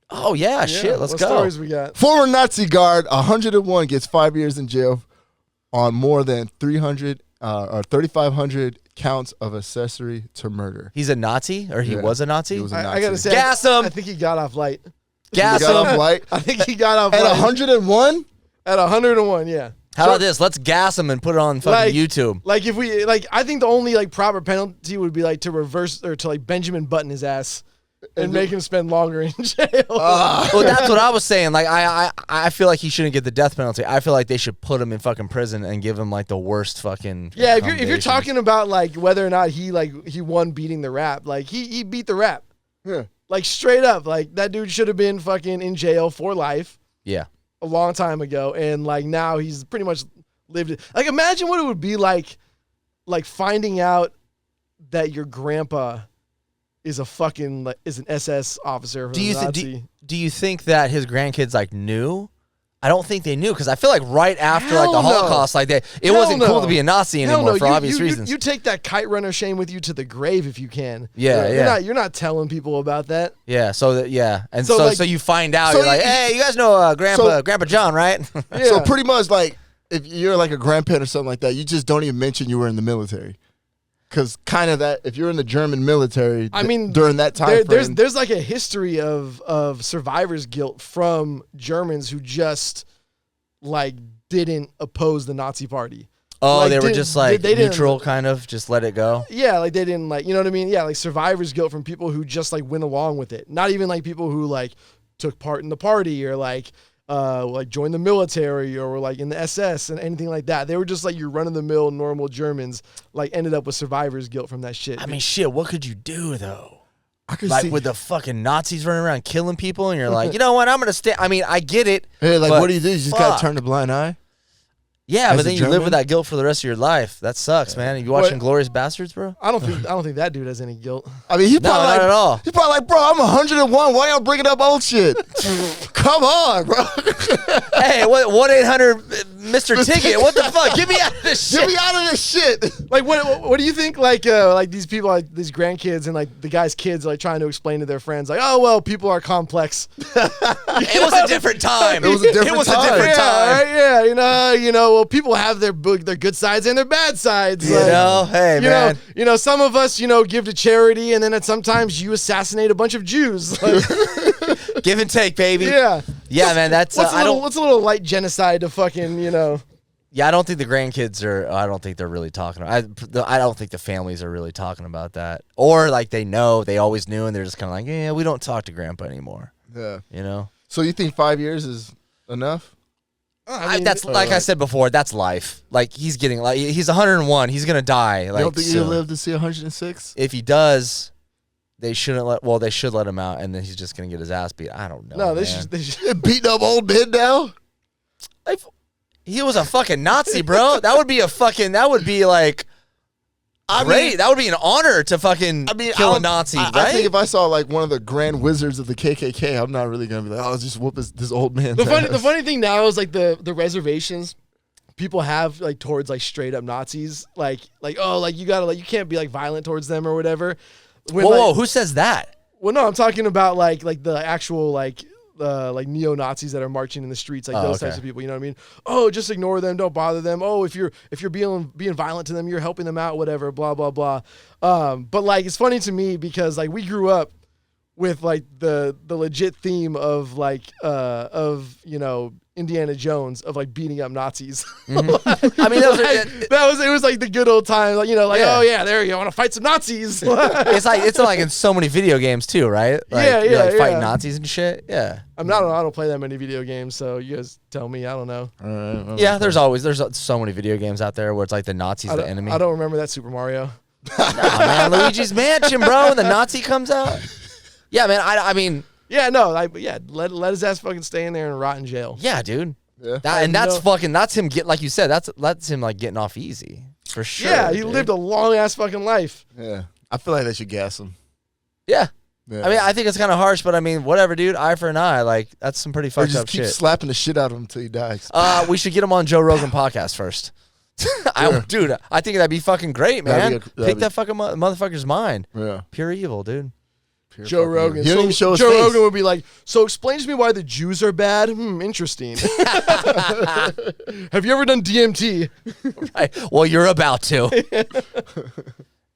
Oh, yeah, shit. Let's what go. stories we got? Former Nazi guard 101 gets 5 years in jail on more than 3,500 counts of accessory to murder. He's a Nazi, or he was a Nazi? He was a Nazi. I gotta say, Gas him. I think he got off light. Gas He got off him. light I think he got off at light. 101. At 101, yeah. How about this? Let's gas him and put it on fucking YouTube. Like if we I think the only proper penalty would be to reverse or to Benjamin Button his ass and make him spend longer in jail. Well, that's what I was saying. I feel like he shouldn't get the death penalty. I feel like they should put him in fucking prison and give him the worst fucking. Yeah, if you're talking about whether or not he won beating the rap, he beat the rap. Yeah. Straight up, that dude should have been fucking in jail for life Yeah. a long time ago, and now he's pretty much lived it. Imagine what it would be like finding out that your grandpa is a fucking is an SS officer. Do you think that his grandkids knew? I don't think they knew, because I feel like right after Hell the no. Holocaust, it Hell wasn't cool no. to be a Nazi Hell anymore no. for obvious reasons. You take that kite runner shame with you to the grave if you can. Yeah. You're not telling people about that. Yeah. So and So, so you find out, so you're like, hey, you guys know Grandpa John, right? Yeah. So pretty much if you're a grandparent or something like that, you just don't even mention you were in the military. Because kind of that, if you're in the German military, during that time frame, there's a history of survivor's guilt from Germans who just didn't oppose the Nazi party. Oh, they were just they neutral, kind of, just let it go. Yeah, they didn't you know what I mean? Yeah, survivor's guilt from people who just went along with it. Not even people who took part in the party or joined the military or were in the SS and anything like that. They were just your run-of-the-mill normal Germans ended up with survivor's guilt from that shit. I mean, shit, what could you do though? I could see with the fucking Nazis running around killing people, and you're like, you know what? I'm gonna stay. I mean, I get it. Hey, but what do? You just gotta fuck. turn a blind eye. Yeah, As but a then you live German? with that guilt for the rest of your life. That sucks, man. You watching Glorious Bastards, bro? I don't think that dude has any guilt. I mean, he probably not at all. He's probably bro, I'm 101. Why y'all bringing up old shit? Come on, bro. Hey, what 1-800 Mr. Ticket? What the fuck? Get me out of this shit. Get me out of this shit. What do you think? These people, these grandkids and the guy's kids, trying to explain to their friends, oh well, people are complex. It was a different time. It was a different time. different time. Right? Yeah, well, people have their good sides and their bad sides. Hey, man. Some of us, give to charity, and then sometimes you assassinate a bunch of Jews. Give and take, baby. Yeah, man. That's what's a little light genocide to fucking Yeah, I don't think the grandkids are. I don't think they're really talking. I don't think the families are really talking about that, or they know, they always knew, and they're just kind of yeah, we don't talk to Grandpa anymore. Yeah. So you think 5 years is enough? That's like I said before. That's life. He's getting he's 101. He's gonna die. You don't think he'll live to see 106? If he does, they shouldn't let. Well, they should let him out, and then he's just gonna get his ass beat. I don't know. No, they man. should. Beating up old men now? He was a fucking Nazi, bro. That would be great. That would be an honor to fucking kill a Nazi, right? I think if I saw one of the grand wizards of the KKK, I'm not really gonna be I'll just whoop this old man. The funny thing now is the reservations people have towards straight up Nazis, you gotta you can't be violent towards them or whatever. Whoa, who says that? Well, no, I'm talking about the actual neo Nazis that are marching in the streets, those types of people. You know what I mean? Oh, just ignore them, don't bother them. Oh, if you're being violent to them, you're helping them out, whatever. Blah blah blah. But it's funny to me because we grew up with the legit theme of Indiana Jones of like beating up Nazis. Mm-hmm. I mean, it was like the good old times, like oh yeah, there you go, want to fight some Nazis. it's like in so many video games too, right? Like, you're like fighting Nazis and shit. Yeah. I don't play that many video games, so you guys tell me. I don't know. Yeah, there's so many video games out there where it's like the Nazis the enemy. I don't remember that Super Mario. Nah, man, Luigi's Mansion, bro. The Nazi comes out. Yeah, man. I mean. Yeah, no, let his ass fucking stay in there and rot in jail. Yeah, dude. Yeah. That's him like you said, that's him like getting off easy. For sure. Yeah, he lived a long ass fucking life. Yeah. I feel like they should gas him. Yeah. Yeah. I mean, I think it's kind of harsh, but I mean, whatever, dude. Eye for an eye. Like, that's some pretty fucked up keep shit. slapping the shit out of him until he dies. We should get him on Joe Rogan podcast first. Dude, I think that'd be fucking great, man. Pick that fucking motherfucker's mind. Yeah. Pure evil, dude. Joe Rogan. He don't even show his Joe face. Rogan would be like, so explain to me why the Jews are bad. Interesting. Have you ever done DMT? Right. Well, you're about to.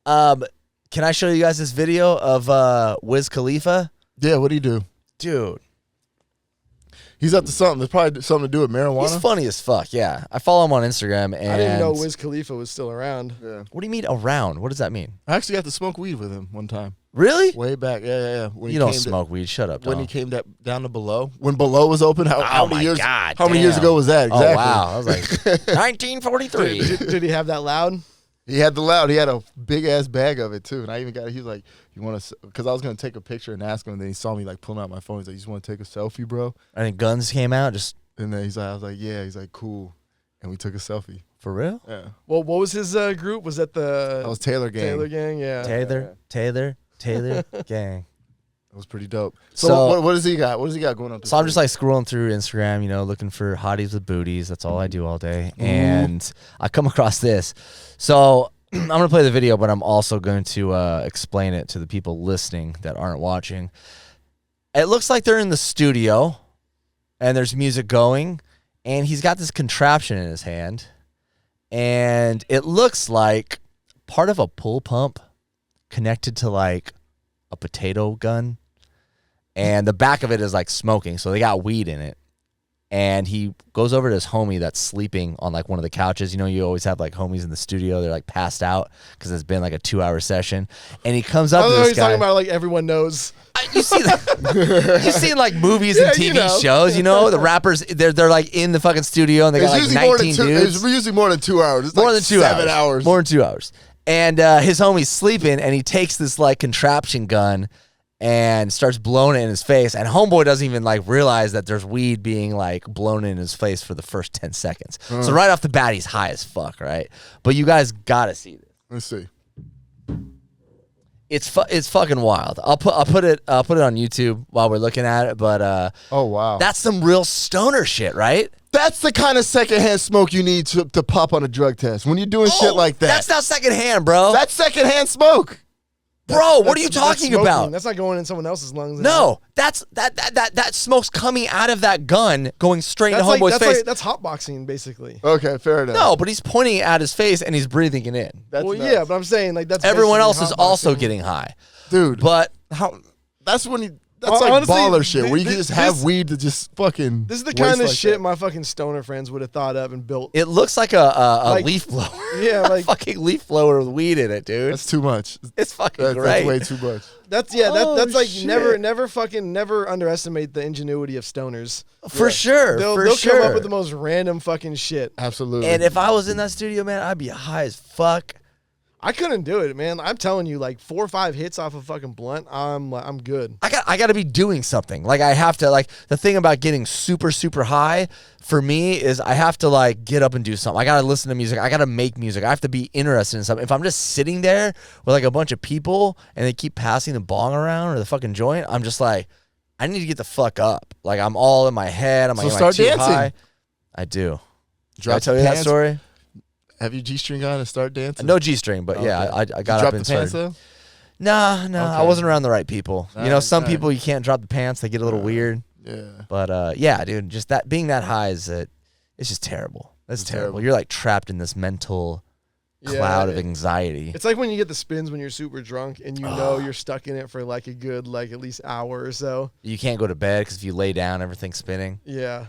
Can I show you guys this video of Wiz Khalifa? Yeah, what'd he do? Dude. He's up to something. There's probably something to do with marijuana. He's funny as fuck, yeah. I follow him on Instagram. And I didn't know Wiz Khalifa was still around. Yeah. What do you mean around? What does that mean? I actually got to smoke weed with him one time. Really? Way back. Yeah. When You don't smoke weed. Shut up, When dog. he came down to Below. When Below was open, how many years? God, how many years ago was that? Exactly. Oh, wow. I was like, 1943. Did he have that loud? He had the loud. He had a big ass bag of it too, and I even got it. He was like, "You want to?" Because I was gonna take a picture and ask him, and then he saw me like pulling out my phone. He's like, "You just want to take a selfie, bro?" I think guns came out just And then I was like, "Yeah." He's like, "Cool," and we took a selfie. for real. Yeah, Well, what was his group? Was that the that was Taylor Gang. Taylor Gang? Yeah. Taylor gang. That was pretty dope. So- So what does he got? What does he got going on? So I'm just like scrolling through Instagram, looking for hotties with booties. That's all I do all day. And I come across this. So I'm going to play the video, but I'm also going to explain it to the people listening that aren't watching. It looks like they're in the studio and there's music going, and he's got this contraption in his hand, and it looks like part of a pull pump connected to like a potato gun. And the back of it is like smoking, so they got weed in it. And he goes over to his homie that's sleeping on like one of the couches. You always have like homies in the studio. They're like passed out because it's been like a 2-hour session. And he comes up to this he's guy. talking about like everyone knows. You see that? You've seen like movies and TV shows. The rappers they're like in the fucking studio and they got like 19 dudes. It's usually more than 2 hours. It's More like than 2 7 hours. More than 2 hours. And his homie's sleeping, and he takes this like contraption gun and starts blowing it in his face. And homeboy doesn't even like realize that there's weed being like blown in his face for the first 10 seconds. So right off the bat, he's high as fuck, right? But you guys gotta see this. Let's see. It's fucking wild. I'll put it on YouTube while we're looking at it. But Oh wow, that's some real stoner shit, right? that's the kind of secondhand smoke you need to pop on a drug test. When you're doing shit like that, That's not secondhand, bro. that's secondhand smoke. Bro, what are you That's talking smoking. about? That's not going in someone else's lungs. No, that smoke's coming out of that gun, going straight into homeboy's face. That's hotboxing, basically. Okay, fair enough. No, but he's pointing at his face and he's breathing it in. That's Well, nuts. yeah, but I'm saying like that's Everyone else basically is also hotboxing. getting high. dude. But How? That's when you. That's like Honestly, baller shit, where you can this- just have this- weed to just fucking. This is the waste kind of like shit that. my fucking stoner friends would have thought up and built. it looks like a Like- leaf blower. Yeah, like Fucking leaf blower with weed in it, dude. That's too much. It's fucking That's great. way too much. that's like shit. never underestimate the ingenuity of stoners. For sure. They'll for come sure. up with the most random fucking shit. Absolutely. And if I was in that studio, man, I'd be high as fuck. I couldn't do it, man. I'm telling you, like 4 or 5 hits off a fucking blunt, I'm good. I got to be doing something. Like I have to, like the thing about getting super, super high for me is I have to like get up and do something. I got to listen to music. I got to make music. I have to be interested in something. If I'm just sitting there with like a bunch of people and they keep passing the bong around or the fucking joint, I'm just like, I need to get the fuck up. Like I'm all in my head. I'm like, So am I start too dancing. high? I do. Did I Drop tell the you that pants. story? Have you G-string on and start dancing? No G-string, but yeah, Okay. I Did you got drop up the and pants started. though? No, I Okay. wasn't around the right people. Alright, Some alright. people you can't drop the pants; they get a little weird. Yeah. But yeah, dude, just that being that high is it's just terrible. That's It's terrible. terrible. You're like trapped in this mental cloud of anxiety. It's like when you get the spins when you're super drunk and you know you're stuck in it for like a good like at least hour or so. You can't go to bed because if you lay down, everything's spinning. Yeah.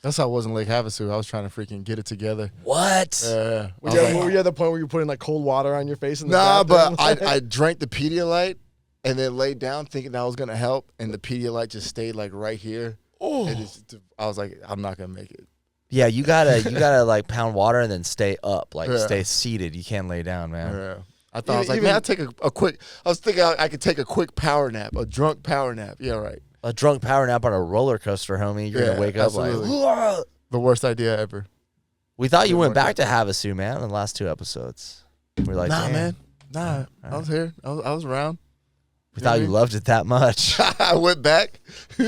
That's how I was in Lake Havasu. I was trying to freaking get it together. What? Yeah. Were you at the point where you're putting like cold water on your face? In the Nah, bathroom? but I drank the Pedialyte and then laid down thinking that was gonna help, and the Pedialyte just stayed like right here. Oh. I was like, I'm not gonna make it. Yeah, you gotta like pound water and then stay up, like Yeah. stay seated. You can't lay down, man. Yeah. I thought I was like, man, I'll take a quick. I was thinking I could take a quick power nap, a drunk power nap. Yeah, right. A drunk power nap on a roller coaster, homie. You're gonna wake absolutely. up like. The worst idea ever. We thought you Didn't went work back out. to Havasu, man, in the last 2 episodes. We're like, Nah, damn. man. Nah, I was here. I was around. We thought you loved it that much. I went back. Woo!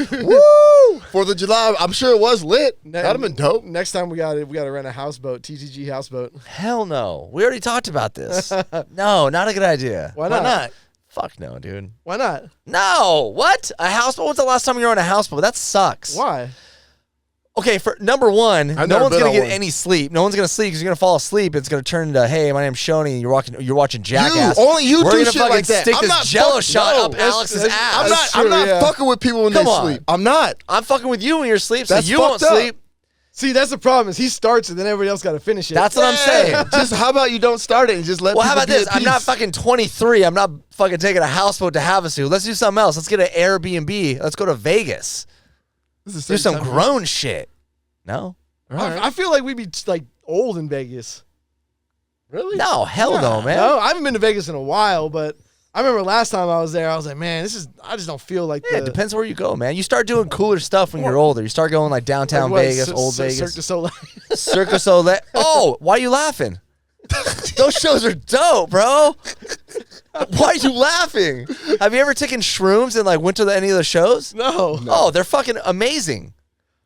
4th of July. I'm sure it was lit. That'd have been dope. Next time we got to rent a houseboat, TTG houseboat. Hell no. We already talked about this. No, not a good idea. Why not? Fuck no, dude. Why not? No. What? A houseboat? When's the last time you were on a houseboat? That sucks. Why? Okay, for number one, I've no never one's been gonna on get one. any sleep. No one's gonna sleep because you're gonna fall asleep. It's gonna turn into, hey, my name's Schoeny, and you're watching Jackass. Only you We're do gonna shit fucking like that. stick I'm this not Jello shot no, up Alex's that's- ass. I'm not true, yeah. fucking with people when Come they on. sleep. I'm not. I'm fucking with you when you're asleep, so That's you won't fucked up. sleep. See, that's the problem. Is he starts it, then everybody else got to finish it. That's what I'm saying. Just how about you don't start it and just let Well, people how about be this? at I'm not peace? fucking 23. I'm not fucking taking a houseboat to Havasu. Let's do something else. Let's get an Airbnb. Let's go to Vegas. This is the Do same some time. grown shit. No? All right. I feel like we'd be like old in Vegas. Really? No, hell no, man. No, I haven't been to Vegas in a while, but I remember last time I was there, I was like, man, I just don't feel like Yeah, it depends where you go, man. You start doing cooler stuff when you're older. You start going like downtown Vegas, old Vegas. Cirque du Soleil. Cirque du Soleil. Oh, why are you laughing? Those shows are dope, bro. Why are you laughing? Have you ever taken shrooms and like went to any of the shows? No. Oh, they're fucking amazing.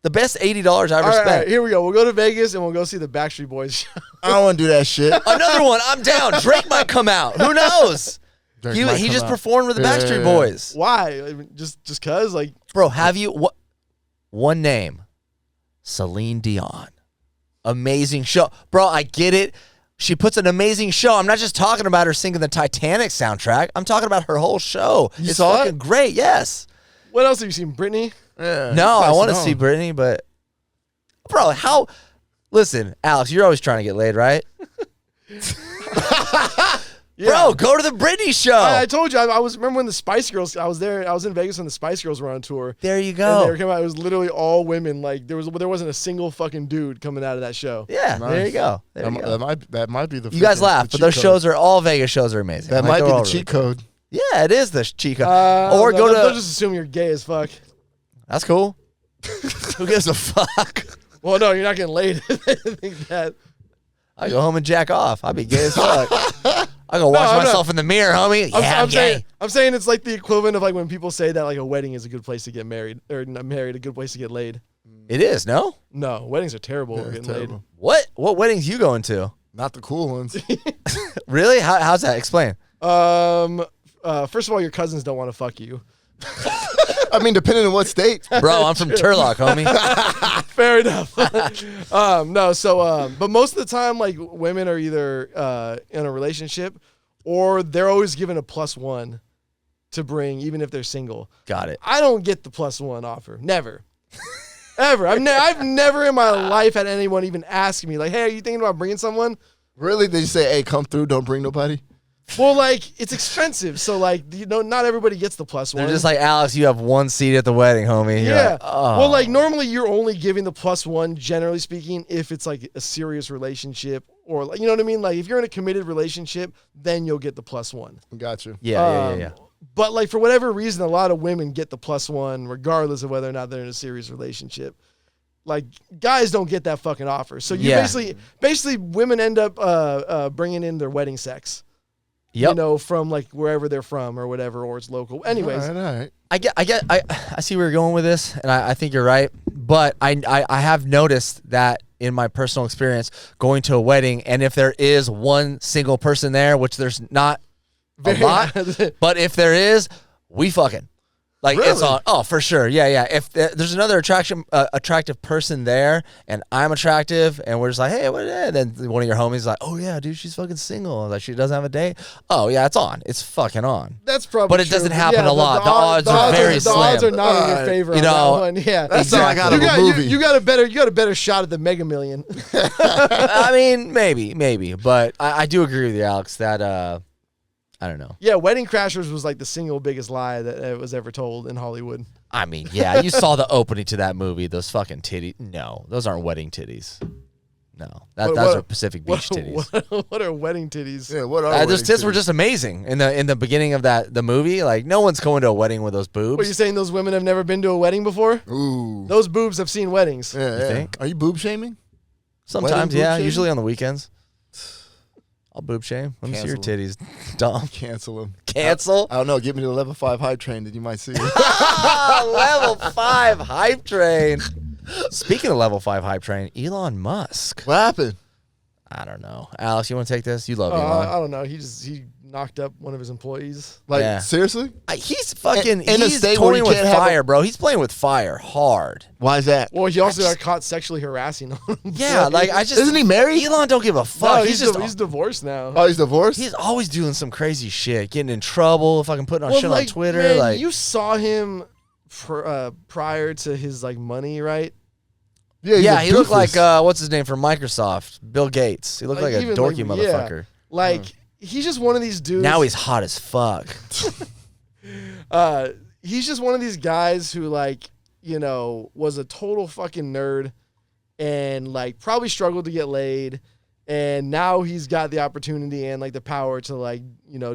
The best $80 I ever All right, spent. here we go. We'll go to Vegas and we'll go see the Backstreet Boys show. I don't want to do that shit. Another one. I'm down. Drake might come out. Who knows? Drake He might come just out. performed with the Yeah, Backstreet yeah, yeah. Boys. Why? I mean, just cause like Bro, have you what? One name, Celine Dion. Amazing show, bro. I get it. She puts an amazing show. I'm not just talking about her singing the Titanic soundtrack. I'm talking about her whole show. You It's saw fucking it? great. Yes. what else have you seen? Britney? Yeah, No, I pass want it to on. see Britney, but bro, how? Listen, Alex, you're always trying to get laid, right? Bro, go to the Britney show. I told you. I was remember when the Spice Girls. I was there. I was in Vegas when the Spice Girls were on tour. There you And they were go. coming out. It was literally all women. Like there wasn't a single fucking dude coming out of that show. Yeah, Nice. there you go. There you go. That might be the. You guys freaking- laugh, the but those cheat shows code. are all Vegas shows are amazing. That Like, might they're be all the really cheat code. Yeah, it is the cheat code. Or no, go they'll to. just assume you're gay as fuck. That's cool. Who gives a fuck? Well, no, you're not getting laid. I think that. I go home and jack off. I'd be gay as fuck. I go watch I'm not- myself in the mirror, homie. Yeah, I'm gay. I'm saying it's like the equivalent of like when people say that like a wedding is a good place to get married or not married, a good place to get laid. It is, no? No, weddings are terrible. Yeah, for it's getting terrible. laid. What weddings you going to? Not the cool ones. Really? How's that? Explain. First of all, your cousins don't want to fuck you. I mean, depending on what state. Bro, I'm from Turlock, homie. Fair enough. But most of the time, like women are either in a relationship or they're always given a +1 to bring, even if they're single. Got it. I don't get the +1 offer. Never. Ever. I've never in my life had anyone even ask me, like, hey, are you thinking about bringing someone? Really? They say, hey, come through, don't bring nobody? Well, like, it's expensive. So, like, not everybody gets the +1. They're just like, Alex, you have one seat at the wedding, homie. You're Yeah. like, oh. Well, like normally you're only giving the +1, generally speaking, if it's like a serious relationship or like, you know what I mean? Like if you're in a committed relationship, then you'll get the +1. Got you. Yeah. But like for whatever reason, a lot of women get the +1 regardless of whether or not they're in a serious relationship. Like guys don't get that fucking offer. So you Yeah. basically women end up bringing in their wedding sex. Yep. You know, from like wherever they're from or whatever, or it's local. Anyways, All right. I see where you're going with this, and I think you're right. But I have noticed that in my personal experience going to a wedding, and if there is one single person there, which there's not a lot, but if there is, we fucking. Like Really? it's on. Oh, for sure. Yeah, yeah. If there's another attractive person there, and I'm attractive, and we're just like, hey, what? And then one of your homies is like, oh yeah, dude, she's fucking single. I was like, she doesn't have a date. Oh yeah, it's on. It's fucking on. That's probably. But it true. doesn't happen a lot. The odds are very The odds are slim. not in your favor. You on know, that one. Yeah, That's all I got you of a got, movie. you got a better shot at the Mega Million. I mean, maybe, but I do agree with you, Alex. That I don't know. Yeah, Wedding Crashers was like the single biggest lie that was ever told in Hollywood. I mean, yeah, you saw the opening to that movie. Those fucking titties. No, those aren't wedding titties. No, those are Pacific Beach titties. What are wedding titties? Yeah, what are Those tits were just amazing in the beginning of the movie. Like no one's going to a wedding with those boobs. What are you saying? Those women have never been to a wedding before? Ooh. Those boobs have seen weddings. Yeah, You think? Are you boob shaming? Sometimes, boob yeah. shaming? Usually on the weekends. I'll boob shame. Let me see your titties, Dom. Cancel them. Cancel. I don't know. Get me to the level 5 hype train that you might see. Level 5 hype train. Speaking of level 5 hype train, Elon Musk. What happened? I don't know. Alex, you want to take this? You love I Elon. don't know. He knocked up one of his employees. Like, Yeah. seriously? He's fucking. In a he's state where toying you with can't have fire, bro. He's playing with fire hard. Why is that? Well, he also got caught sexually harassing him. Yeah, like I just. Isn't he married? Elon don't give a fuck. No, he's just. he's divorced now. Oh, he's divorced? He's always doing some crazy shit, getting in trouble, fucking putting on shit on Twitter. Man, like you saw him prior to his like money, right? yeah, he's yeah, a he looked doofus. like what's his name from Microsoft, Bill Gates. He looked like a even, dorky yeah. motherfucker. Like he's just one of these dudes. Now he's hot as fuck. He's just one of these guys who like, was a total fucking nerd and like probably struggled to get laid, and now he's got the opportunity and like the power to like,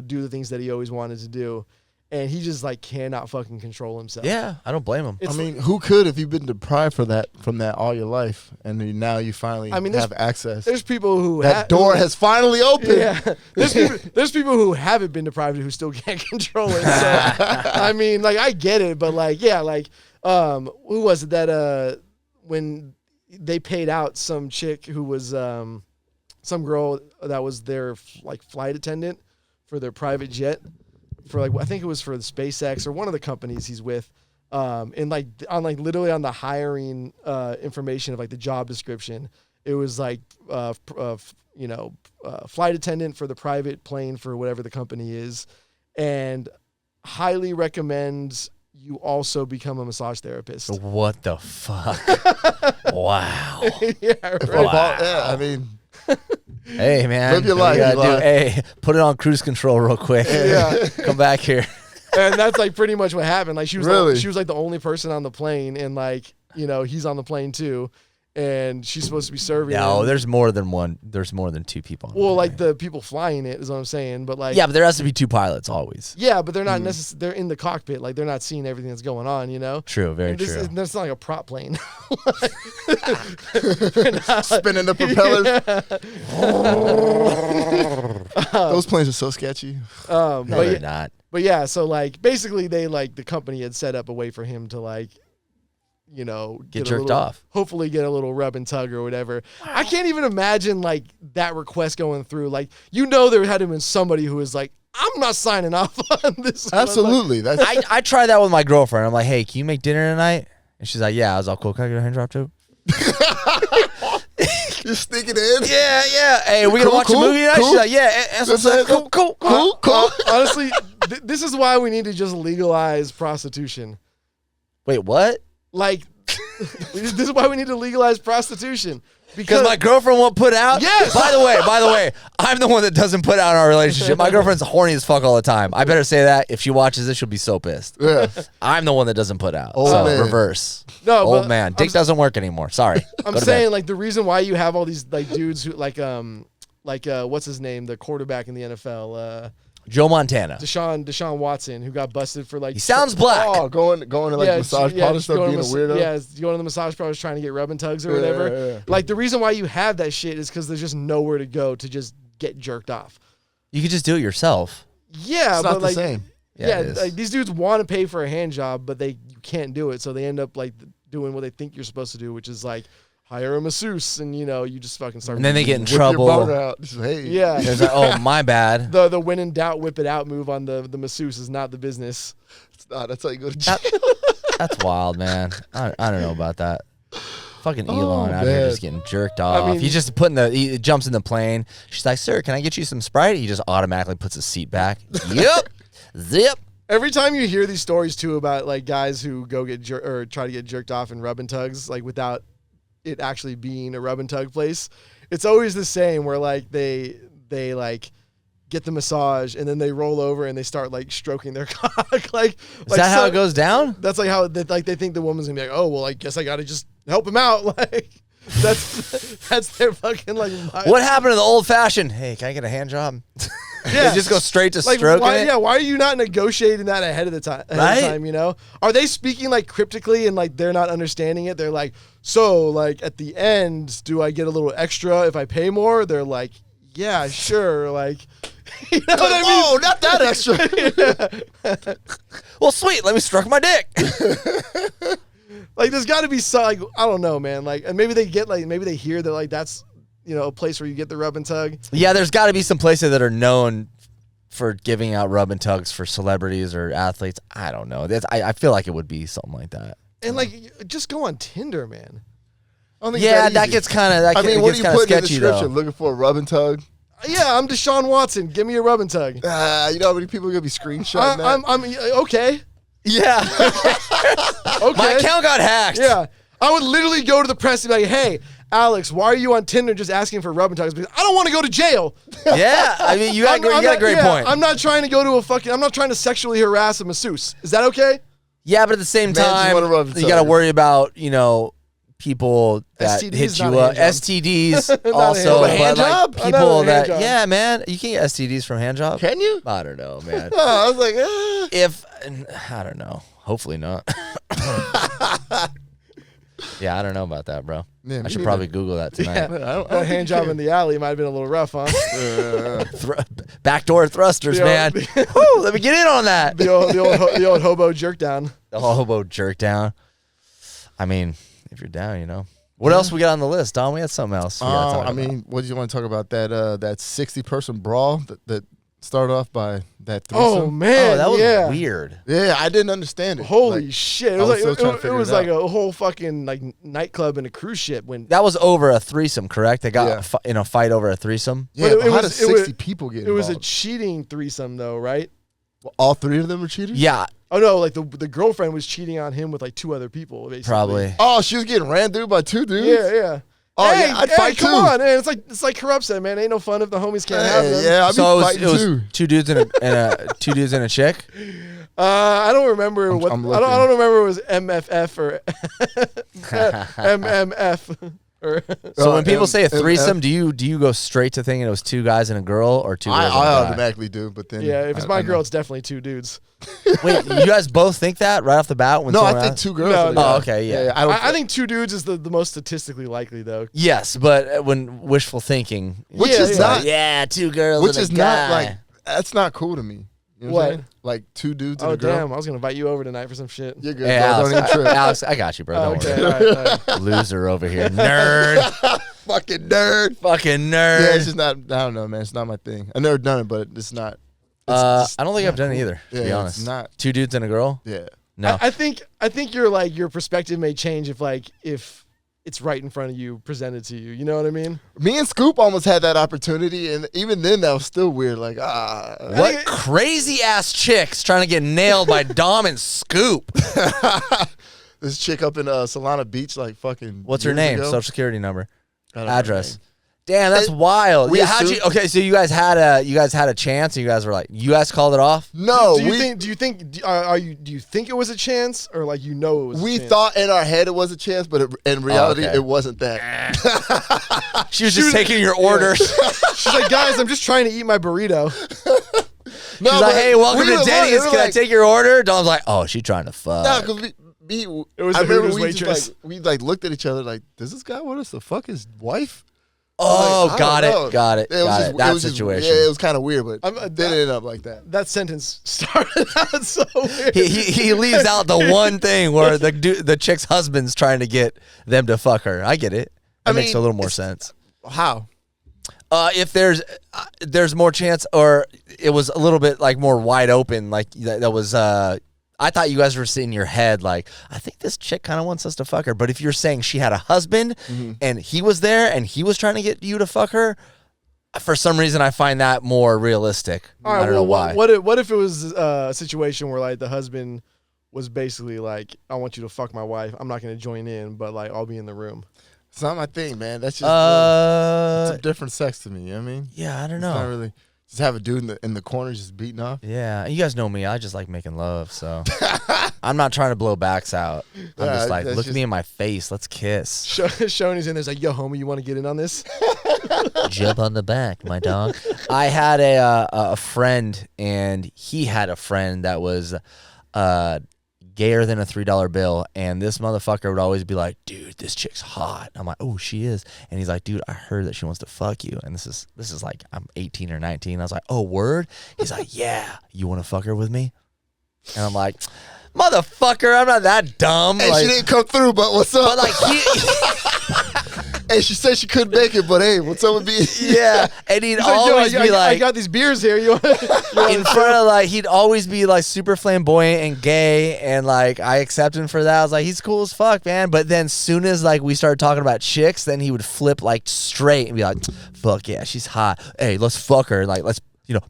do the things that he always wanted to do, and he just like cannot fucking control himself. Yeah, I don't blame him. It's I mean, who could if you've been deprived from that all your life, and now you finally have access? There's people who That door has finally opened. Yeah, there's people who haven't been deprived who still can't control it. So, I mean, like I get it, but like, yeah, like, who was it that when they paid out some chick who was some girl that was their like flight attendant for their private jet for like I think it was for the SpaceX or one of the companies he's with. And like on like literally on the hiring information of like the job description, it was like flight attendant for the private plane for whatever the company is, and highly recommend you also become a massage therapist. What the fuck? Wow. Yeah, right. Yeah, I mean, Hey man, Live your what you life, gotta do- Elon. Hey, put it on cruise control real quick. Yeah. Come back here. And that's like pretty much what happened. Like she was Really? she was like the only person on the plane, and like he's on the plane too, and she's supposed to be serving. No, him. there's more than one. There's more than two people. On Well, the like plane. the people flying it is what I'm saying, but like yeah, but there has to be two pilots always. yeah, but they're not they're in the cockpit, like they're not seeing everything that's going on, True, very And this true. is- That's not like a prop plane. spinning the propellers. Those planes are so sketchy. No, but they're yeah, not. but yeah, so like basically they like the company had set up a way for him to like, Get a jerked little- off. Hopefully get a little rub and tug or whatever. I can't even imagine like that request going through. Like there had to have been somebody who was like, I'm not signing off on this. one." Absolutely. That's I tried that with my girlfriend. I'm like, hey, can you make dinner tonight? And she's like, yeah. I was all cool. Can I get a hand job too? you're sneaking in. Yeah. Hey, we gonna Cool, watch cool, a movie tonight? cool. She's like, yeah. And so That's it. cool. Honestly, this is why we need to just legalize prostitution. Wait, what? Like, this is why we need to legalize prostitution. Because my girlfriend won't put out? Yes. By the way, I'm the one that doesn't put out in our relationship. My girlfriend's horny as fuck all the time. I better say that. If she watches this, she'll be so pissed. Yeah. I'm the one that doesn't put out. Old so man. reverse. No, Old but man. Dick doesn't work anymore. Sorry. I'm Go to saying bed. like the reason why you have all these like dudes who like what's his name, the quarterback in the NFL, Joe Montana. Deshaun Watson, who got busted for like He sounds black. Oh, going to like massage parlor stuff, going being a to weirdo. Yeah, going to the massage parlors trying to get rub and tugs or Yeah, whatever. yeah. Like the reason why you have that shit is because there's just nowhere to go to just get jerked off. You could just do it yourself. Yeah, It's but not the like, same. Yeah, it is. like these dudes want to pay for a hand job, but you can't do it, so they end up like doing what they think you're supposed to do, which is like hire a masseuse, and you just fucking start. And then they get in Whip your trouble. boner out. Just, hey. Yeah. It's like, oh, my bad. The when in doubt, whip it out move on the masseuse is not the business. It's not. That's how you go to jail. That's wild, man. I don't know about that. Fucking Elon out man. here just getting jerked off. mean- He's just he jumps in the plane. She's like, sir, can I get you some Sprite? He just automatically puts his seat back. Yep. Zip. Every time you hear these stories too about like guys who go get or try to get jerked off in rub and tugs, like without it actually being a rub and tug place, it's always the same. Where like they like get the massage and then they roll over and they start like stroking their cock. Is Is that how it goes down? That's like how they think the woman's gonna be like, oh well, I guess I gotta just help him out. Like that's their fucking like. What happened to the old fashioned? Hey, can I get a hand job? Yeah. They just go straight to Like, stroking why, it. yeah, why are you not negotiating that ahead of the time? Right? Are they speaking like cryptically and like they're not understanding it? They're like, so like at the end, do I get a little extra if I pay more? They're like, yeah, sure. Like, you know what I mean? Oh, not that extra. Well, sweet. Let me stroke my dick. Like, there's got to be some, like, I don't know, man. Like, and maybe they hear that like that's a place where you get the rub and tug. Yeah, there's got to be some places that are known for giving out rub and tugs for celebrities or athletes. I don't know. I feel like it would be something like that. And like, just go on Tinder, man. I don't think Yeah, it's that easy. gets kind of. I mean, what do you put in the sketchy, description? though. Looking for a rub and tug? Yeah, I'm Deshaun Watson. Give me a rub and tug. You know how many people are gonna be screenshotting that? I'm okay. Yeah. Okay. My account got hacked. Yeah. I would literally go to the press and be like, hey, Alex, why are you on Tinder just asking for rub and tugs? Because I don't want to go to jail. Yeah. I mean, you got a great point. I'm not trying to go to I'm not trying to sexually harass a masseuse. Is that okay? Yeah, but at the same Man, just time, wanna rub and you got to tug. worry about, people that STDs, hit not you a up. hand job. STDs Not a also, hand but job. like Not a people hand that, job. yeah, man, you can get STDs from hand job. Can you? I don't know, man. Oh, I was like, I don't know. Hopefully not. Yeah, I don't know about that, bro. Yeah, I me should neither. probably Google that tonight. I don't That think hand you job can. in the alley might have been a little rough, huh? Backdoor thrusters, The old- man. Woo, let me get in on that. the old hobo jerk down. The hobo jerk down. I mean, if you're down, What else we got on the list, Don? We had something else. we gotta talk I about. mean, what do you want to talk about? That 60-person brawl that started off by that threesome? Oh man, that was yeah. weird. Yeah, I didn't understand it. Holy Like, shit! It I was was still like trying to it figure was it like out. a whole fucking like nightclub and a cruise ship when. That was over a threesome, correct? They got Yeah. in a fight over a threesome. Yeah, But but it how was- did it was- 60 people get It was a involved? cheating threesome though, right? All three of them were cheaters? Yeah, Oh no, like the girlfriend was cheating on him with like two other people, basically. probably. Oh, she was getting ran through by two dudes? Yeah, yeah. Oh, hey, yeah, I'd hey, fight come too. on, man. It's like Corrupt said, man. Ain't no fun if the homies can't have them. Yeah, I'd be So fighting it was too. two dudes and two dudes and a chick. I don't remember what. I'm I don't looking. remember if it was MFF or MMF. Or So when people say a M- threesome, do you go straight to thinking it was two guys and a girl or two girls I and a guy? automatically do, but then yeah, if it's I my know. girl, it's definitely two dudes. Wait, you guys both think that right off the bat? When No, I someone think asks? two girls. No, are no. Oh, the- okay, yeah. I don't. I think two dudes is the most statistically likely though. Yes, but when wishful thinking, Which Yeah, is yeah. not. yeah, two girls Which and is a not guy. like. That's not cool to me. You know what? I'm What? saying? Like two dudes and Oh a girl. damn! I was gonna invite you over tonight for some shit. You're good. Hey, bro. Alex, Don't even trip. Alex, I got you, bro. Oh, Don't okay, worry. all right. Loser over here, nerd, Fucking nerd. fucking Yeah, nerd. it's just not. I don't know, man. It's not my thing. I've never done it, but it's not. I just don't think I've not done it cool. either. To Yeah, be it's honest, not. two dudes and a girl. Yeah. No, I think your perspective may change if it's right in front of you, presented to you. You know what I mean? Me and Scoop almost had that opportunity, and even then, that was still weird. Like, what think- crazy ass chicks trying to get nailed by Dom and Scoop? this chick up in Solana Beach, like fucking. What's her years name? ago. Social security number, I don't know her address. name. Damn, that's It- wild. we Yeah, how'd you? assumed- Okay, so you guys had a chance, and you guys were like, you guys called it off. No, do you think it was a chance or like it was? we a chance? thought in our head it was a chance, but in reality, okay. it wasn't that. She was just taking your orders. She's like, guys, I'm just trying to eat my burrito. No, She's like, but hey, welcome we to were Denny's. like- Can I take your order? Dom's like, oh, she trying to fuck. No, because It was I a remember Hooters we waitress. just we looked at each other like, does this guy want us to fuck his wife? Oh, Like, I got don't know. it, got it, was got just- it. That was just- situation. yeah, it was kind of weird, but I'm- it didn't end up like that. That sentence started out so weird. He leaves out the one thing where the chick's husband's trying to get them to fuck her. I get it. That makes a little more sense. How? If there's more chance, or it was a little bit like more wide open, like that was. I thought you guys were sitting in your head like, I think this chick kind of wants us to fuck her. But if you're saying she had a husband and he was there and he was trying to get you to fuck her, for some reason I find that more realistic. All right, I don't know why. What if it was a situation where like the husband was basically like, I want you to fuck my wife. I'm not going to join in, but like I'll be in the room. It's not my thing, man. That's just it's a different sex to me. You know what I mean? Yeah, I don't know. It's not really. Just have a dude in the corner just beating off. Yeah, you guys know me. I just like making love, so I'm not trying to blow backs out. I'm just like, look at me in my face. Let's kiss. Shoney's in there's like, yo, homie, you want to get in on this? Jump on the back, my dog. I had a friend, and he had a friend that was gayer than a $3 bill, and this motherfucker would always be like, dude, this chick's hot. I'm like, oh, she is. And he's like, dude, I heard that she wants to fuck you. And this is like, I'm 18 or 19. I was like, oh, word? He's like, yeah, you want to fuck her with me? And I'm like, motherfucker, I'm not that dumb. Hey, like, she didn't come through, but what's up? but like Hey, she said she couldn't make it, but hey, what's up with me? yeah, and he'd He's like, yo, always be I like, got these beers here. You want in front of like, he'd always be like super flamboyant and gay, and like I accept him for that. I was like, he's cool as fuck, man. But then soon as like we started talking about chicks, then he would flip like straight and be like, fuck yeah, she's hot. Hey, let's fuck her. Like, let's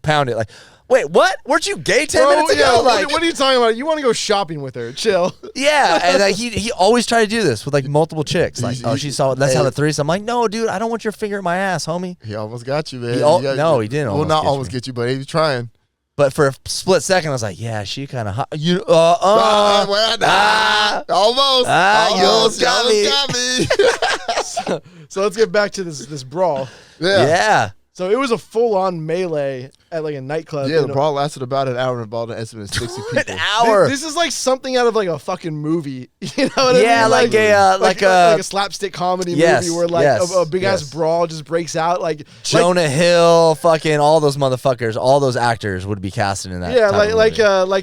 pound it. Like, wait, what? Weren't you gay 10 minutes ago? Yeah, like, what are you talking about? You want to go shopping with her? Chill. yeah, and like he always tried to do this with like multiple chicks. Like, oh, she saw let's have a threesome. I'm like, no, dude, I don't want your finger in my ass, homie. He almost got you, man. No, he didn't. Well, not almost get you, but he was trying. But for a split second, I was like, yeah, she kind of hot. You, Almost. You almost got me. So let's get back to this brawl. Yeah. So it was a full-on melee at like a nightclub. Yeah, the brawl lasted about an hour and involved an estimate of 60 people. An hour. This is like something out of like a fucking movie. You know what I mean? Yeah, like a slapstick comedy movie where like a big ass brawl just breaks out. Like Jonah Hill, fucking all those motherfuckers, all those actors would be casted in that. Yeah, type of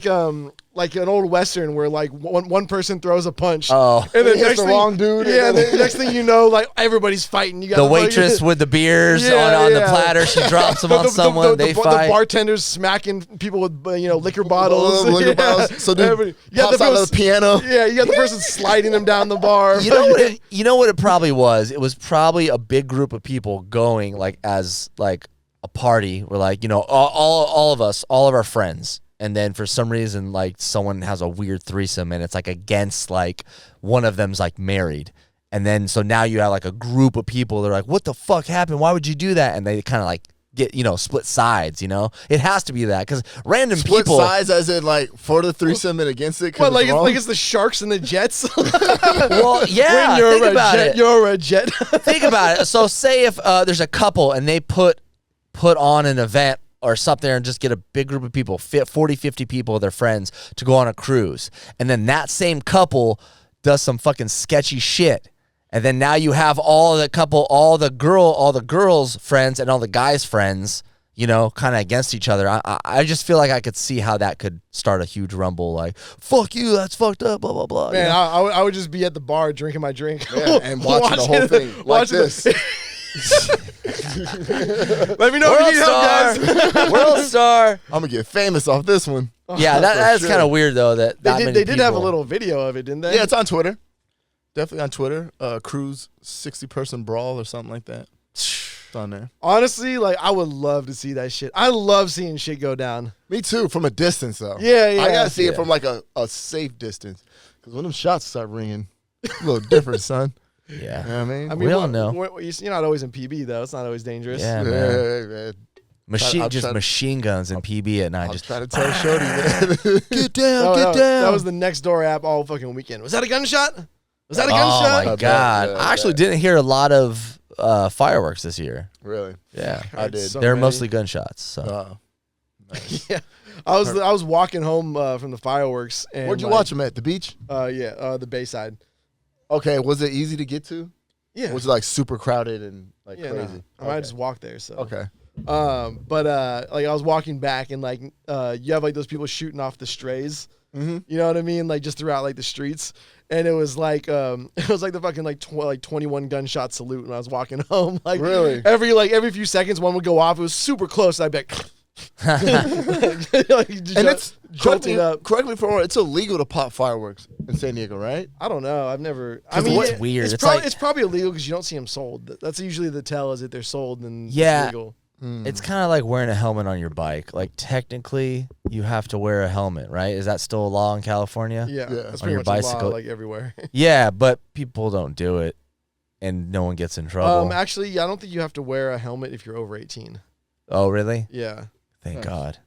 movie. like an old western where like one person throws a punch. Oh, and then hits the wrong dude. Yeah, the next thing you know, like everybody's fighting. You got the waitress with the beers on the platter. She drops them on someone. They fight. The bartender's smacking people with liquor bottles. Bottles. So dude pops out of the piano. Yeah, you got the person sliding them down the bar. You know what it probably was? It was probably a big group of people going like as like a party. We're like, all of us, all of our friends. And then for some reason, like someone has a weird threesome and it's like against like one of them's like married. And then so now you have like a group of people that are like, what the fuck happened? Why would you do that? And they kind of like get, split sides, It has to be that because random split people. Split sides as in like for the threesome and against it? What, like it's the Sharks and the Jets? Well, yeah, think about it. You're a Jet. Think about it. So say if there's a couple and they put on an event or something and just get a big group of people, 40, 50 people, their friends, to go on a cruise. And then that same couple does some fucking sketchy shit. And then now you have all the girls' friends and all the guys' friends, kind of against each other. I just feel like I could see how that could start a huge rumble, like, fuck you, that's fucked up, blah, blah, blah. Man, I would just be at the bar drinking my drink. And watching the whole thing like this. Let me know if you need help, guys. World star. I'm gonna get famous off this one. Yeah, that is kind of weird though. They did have a little video of it, didn't they? Yeah, it's on Twitter. Definitely on Twitter. Cruise 60-person brawl or something like that. It's on there. Honestly, like I would love to see that shit. I love seeing shit go down. Me too, from a distance though. Yeah. I gotta see it from like a safe distance, because when them shots start ringing, it's a little different, son. Yeah. You know what I mean? We all know. You're not always in PB, though. It's not always dangerous. Yeah, man. Machine guns and PB at night. Just try to tell Shorty, man. Get down. That was the next door app all fucking weekend. Was that a gunshot? Was that a gunshot? Oh, my God. I actually didn't hear a lot of fireworks this year. Really? Yeah. I did. They're mostly gunshots. So. Nice. Yeah. I was walking home from the fireworks. And where'd you watch them at? The beach? The Bayside. Okay, was it easy to get to? Yeah. Was it like super crowded and like crazy? No. I just walked there. So okay. But like I was walking back and like you have like those people shooting off the strays Mm-hmm. You know what I mean? Like just throughout like the streets. And it was like the fucking like 21 gunshot salute when I was walking home. Like Really? every few seconds one would go off. It was super close. And I'd be like, And it's jolting up. correct me if I'm wrong. It's illegal to pop fireworks in San Diego, right? I don't know. I've never. I mean, what's weird? It's probably illegal because you don't see them sold. That's usually the tell is that they're sold and Yeah. it's legal. It's kind of like wearing a helmet on your bike. Like technically, you have to wear a helmet, right? Is that still a law in California? Yeah, Yeah. that's On pretty your much a bicycle. law, like everywhere. Yeah, but people don't do it, and no one gets in trouble. Actually, I don't think you have to wear a helmet if you're over 18. Oh, really? Yeah. Thank Nice. God.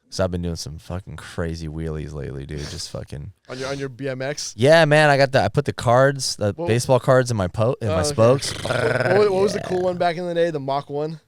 So I've been doing some fucking crazy wheelies lately, dude. Just fucking. On your BMX. Yeah, man. I put the cards, the Well- baseball cards in my my okay. spokes. What was the cool one back in the day? The Mach 1?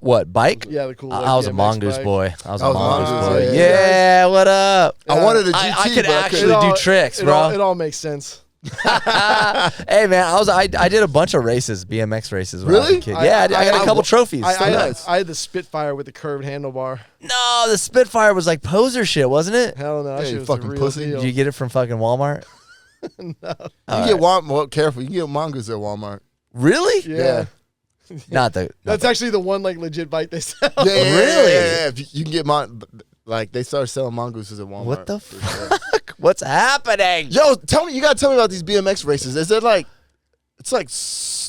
What bike? Yeah, the cool like, I was a BMX mongoose bike. boy. I was a I was a mongoose mongoose, boy. yeah. Yeah, what up? I wanted a GT, I could but actually couldn't. do tricks, It bro. all makes sense. Hey, man, I did a bunch of races, BMX races when I was a Really? kid. Yeah, I got a couple trophies. I had the Spitfire with the curved handlebar. No, the Spitfire was like poser shit, wasn't it? Hell no, that Yeah, shit you was the fucking real pussy. deal. Did you get it from fucking Walmart? You can get Walmart. Careful, you can get mongoose at Walmart. Really? Yeah. Not the. That's actually the one like legit bike they sell. Yeah, Really? Yeah. You can get like they started selling mongooses at Walmart. What the for sure. fuck? What's happening? Yo, you gotta tell me about these BMX races. Is it like, it's like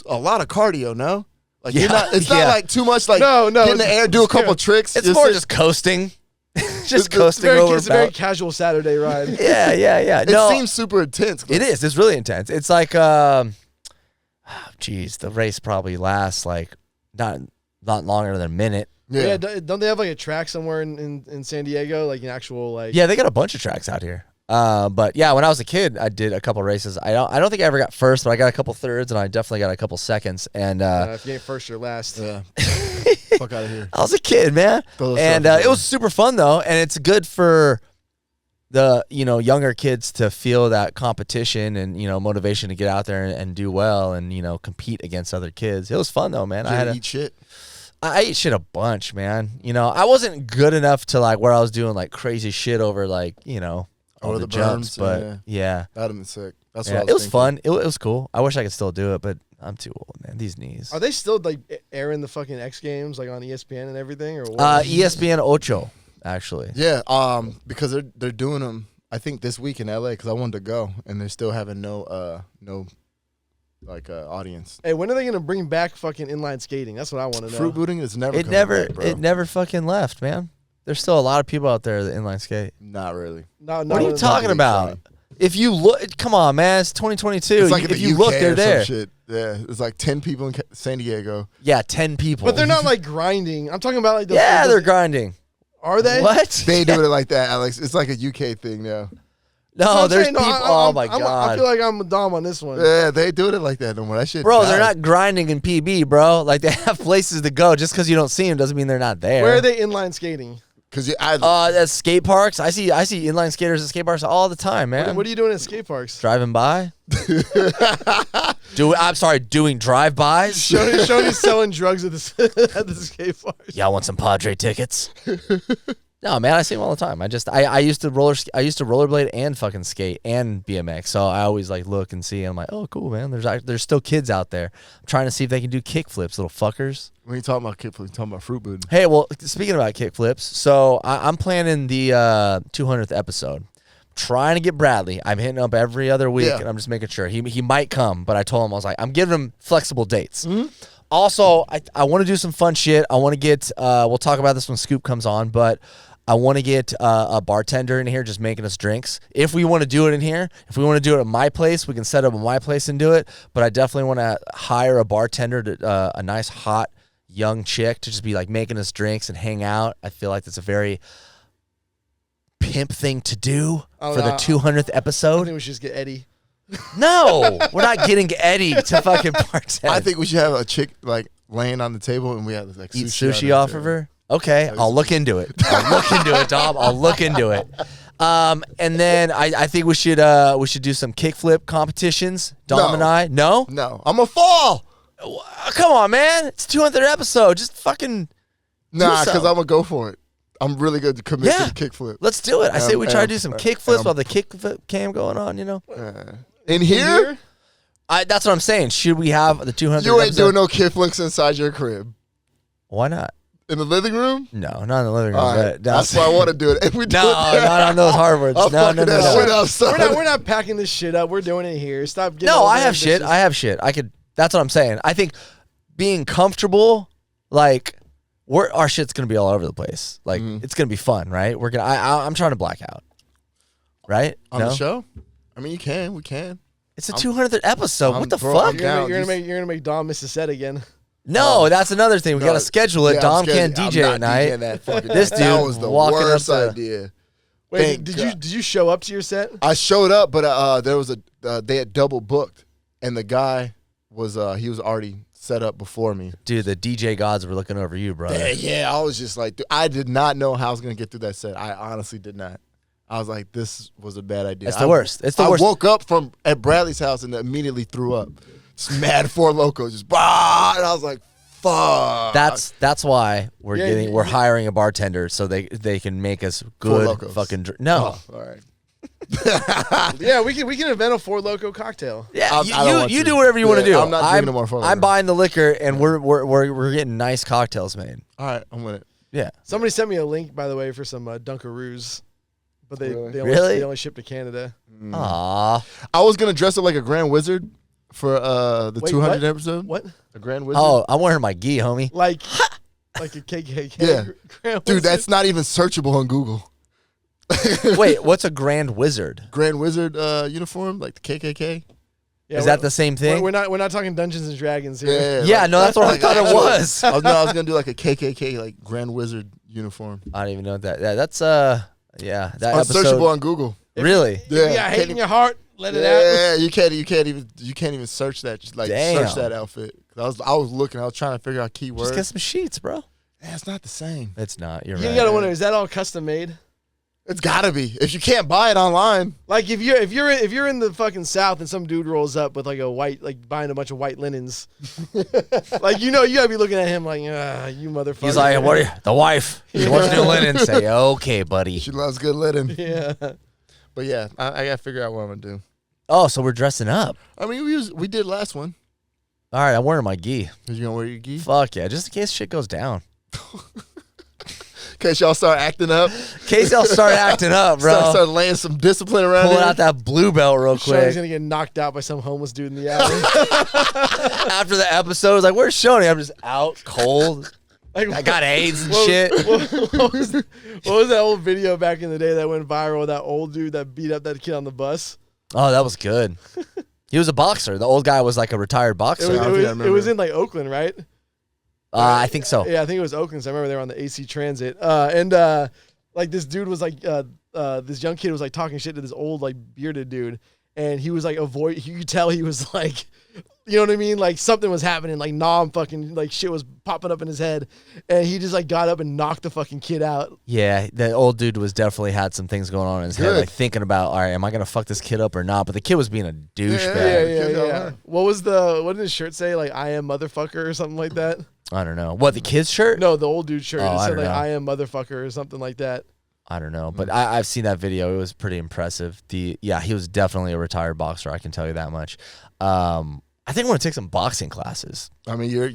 a lot of cardio, no? Like Yeah, it's not yeah. like too much like No, get in the air, do a couple yeah. tricks. It's You'll more sit- just coasting. Just It's coasting over. It's a very about- casual Saturday ride. Yeah. It No, seems super intense. it is. It's really intense. It's like, geez, the race probably lasts like not longer than a minute. Yeah, don't they have like a track somewhere in San Diego, like an actual like? Yeah, they got a bunch of tracks out here. But yeah, when I was a kid, I did a couple races. I don't think I ever got first, but I got a couple thirds, and I definitely got a couple seconds. And If you ain't first, you're last. Yeah. Fuck out of here. I was a kid, man, Throw those and trophies it was super fun though, and it's good for the younger kids to feel that competition and motivation to get out there and do well and compete against other kids. It was fun though, man. Did you eat shit? I ate shit a bunch, man. I wasn't good enough to like where I was doing like crazy shit over like all Over the the jumps, berms, but yeah. That'd have been sick. That's Yeah, what it was thinking. fun. It was cool. I wish I could still do it, but I'm too old, man. These knees. Are they still like airing the fucking X Games like on ESPN and everything, or what? ESPN Ocho, actually. Yeah, because they're doing them. I think this week in LA because I wanted to go, and they're still having no audience. Hey, when are they gonna bring back fucking inline skating? That's what I want to know. Fruit booting is never. It coming never, back, bro. it never fucking left, man. There's still a lot of people out there that inline skate. Not really. No, What are you no, talking really about? funny. If you look, come on, man. It's 2022. It's like if in the you UK look, they're or some there. Shit. Yeah, it's like 10 people in San Diego. Yeah, 10 people. But they're not like grinding. I'm talking about like the Yeah, they're grinding. Are they? What? They ain't doing it like that, Alex. It's like a UK thing now. That's what No, I'm there's saying. people. No, Oh my I god, feel like I'm dumb on this one. Yeah, they doing it like that no more. That shit. bro. They're died. not grinding in PB, bro. Like they have places to go. Just because you don't see them doesn't mean they're not there. Where are they inline skating? Because At skate parks. I see inline skaters at skate parks all the time, man. What are you doing at skate parks? Driving by. Doing drive-bys. Shoney's selling drugs at the skate parks. Y'all want some Padre tickets? No, man, I see them all the time. I used to rollerblade and fucking skate and BMX. So I always like look and see. I'm like, oh, cool, man. There's still kids out there. I'm trying to see if they can do kick flips, little fuckers. when you talking about kickflip, you talking about fruit booting. Hey, well, speaking about kick flips, so I'm planning the 200th episode. Trying to get Bradley. I'm hitting up every other week, Yeah. and I'm just making sure he might come. But I told him I was like, I'm giving him flexible dates. Mm-hmm. Also, I want to do some fun shit. I want to get. We'll talk about this when Scoop comes on, but I want to get a bartender in here just making us drinks. If we want to do it in here, if we want to do it at my place, we can set up at my place and do it. But I definitely want to hire a bartender, a nice hot young chick to just be like making us drinks and hang out. I feel like that's a very pimp thing to do Oh, for the no. 200th I episode. think we should just get Eddie. No, we're not getting Eddie to fucking bartend. I think we should have a chick like laying on the table and we have like Eat sushi, sushi off of her. Okay, I'll look into it. I'll look into it, Dom. I'll look into it. And then I think we should do some kickflip competitions. Dom No. and I. No, No, I'm a fall. come on, man. It's 200th episode. Just fucking Nah, so. because I'm gonna go for it. I'm really good to commit Yeah. to the kickflip. Let's do it. I say we try to do some kick flips um, while the kick cam going on, you know? In here? That's what I'm saying. Should we have the 200? You ain't doing no kickflips inside your crib. Why not? In the living room? No, not in the living room. All right. But That's why I want to do it. If we do no, it there, not on those hardwoods. I'll No. fucking that shit up, son. We're not packing this shit up. We're doing it here. Stop getting No, all I have ambitious. shit. I have shit. I could. That's what I'm saying. I think being comfortable, like, our shit's gonna be all over the place. Like, it's gonna be fun, right? We're gonna. I'm trying to black out, right? On the show? I mean, you can. We can. It's the 200th episode. What the bro, fuck? I'm down. You're gonna make Dom miss a set again. No, that's another thing. We No, gotta schedule it. yeah, Dom I'm scared. can't DJ I'm at not night. DJing that fucking This night. dude That was the walking up worst to- idea. Wait, Thank did God. you show up to your set? I showed up, but there was they had double booked, and the guy was he was already set up before me. Dude, the DJ gods were looking over you, brother. Yeah, I was just like, dude, I did not know how I was gonna get through that set. I honestly did not. I was like, this was a bad idea. It's the worst. It's the worst. I woke up at Bradley's house and immediately threw up. Just mad Four Loko, just bah, and I was like, fuck. That's why we're Yeah, we're hiring a bartender so they can make us good Locos. fucking no. Oh, all right. Yeah, we can invent a Four Loco cocktail. Yeah, I don't want you to. do whatever you want to Yeah, do. I'm not drinking no more Four Loko. I'm buying the liquor and we're getting nice cocktails made. All right, I'm with it. Yeah. Somebody sent me a link, by the way, for some Dunkaroos, but Really? Really? only ship to Canada. Aw. I was gonna dress up like a Grand Wizard for the Wait, 200 what? episode. What? A Grand Wizard. Oh, I'm wearing my gi, homie. Like a KKK? Yeah. Grand Dude, Wizard? that's not even searchable on Google. Wait, what's a grand wizard? Grand Wizard uniform, like the KKK. Yeah, Is that the same thing? We're not talking Dungeons and Dragons here. Yeah, no, that's what I thought it actually- was. I was gonna do like a KKK like Grand Wizard uniform. I don't even know what that. Yeah, that's yeah, that Unsearchable episode. on Google. Really? Yeah, hate in your heart. Let it out. Yeah, you can't even search that. Just like Damn. search that outfit. I was looking. I was trying to figure out keywords. Just get some sheets, bro. Yeah, it's not the same. It's not. You're You right. gotta wonder, is that all custom made? It's gotta be. If you can't buy it online, Like if you're in the fucking South and some dude rolls up with like a white, like buying a bunch of white linens, like you gotta be looking at him like, you motherfucker. He's like, what are you? The wife. She wants new linen. Say, okay, buddy. she loves good linen. Yeah. But yeah, I gotta figure out what I'm gonna do. Oh, so we're dressing up. I mean, we did last one. All right, I'm wearing my gi. Are you gonna wear your gi? Fuck yeah, just in case shit goes down. In case y'all start acting up, In case y'all start acting up, bro. start laying some discipline around Pulling here. out that blue belt real Shoney's quick. gonna get knocked out by some homeless dude in the alley. After the episode, it's like, where's Shoney? I'm just out cold. Like, I got AIDS and what- shit. What was that old video back in the day that went viral? That old dude that beat up that kid on the bus. Oh, that was good. He was a boxer. The old guy was like a retired boxer. It was in like Oakland, right? I think so. Yeah, I think it was Oakland. So I remember they were on the AC Transit, and like this dude was like, this young kid was like talking shit to this old like bearded dude, and he was like you could tell he was like, you know what I mean? Like something was happening, like fucking like shit was popping up in his head, and he just like got up and knocked the fucking kid out. Yeah, the old dude was definitely had some things going on in his head, Good. like thinking about, all right, am I gonna fuck this kid up or not? But the kid was being a douchebag. Yeah. What did his shirt say? Like I am motherfucker or something like that? I don't know. What, the kid's shirt? No, the old dude's shirt. Oh, It I said don't like know. I am motherfucker or something like that. I don't know, but I've seen that video. It was pretty impressive. He was definitely a retired boxer. I can tell you that much. I think I'm gonna take some boxing classes. I mean, you're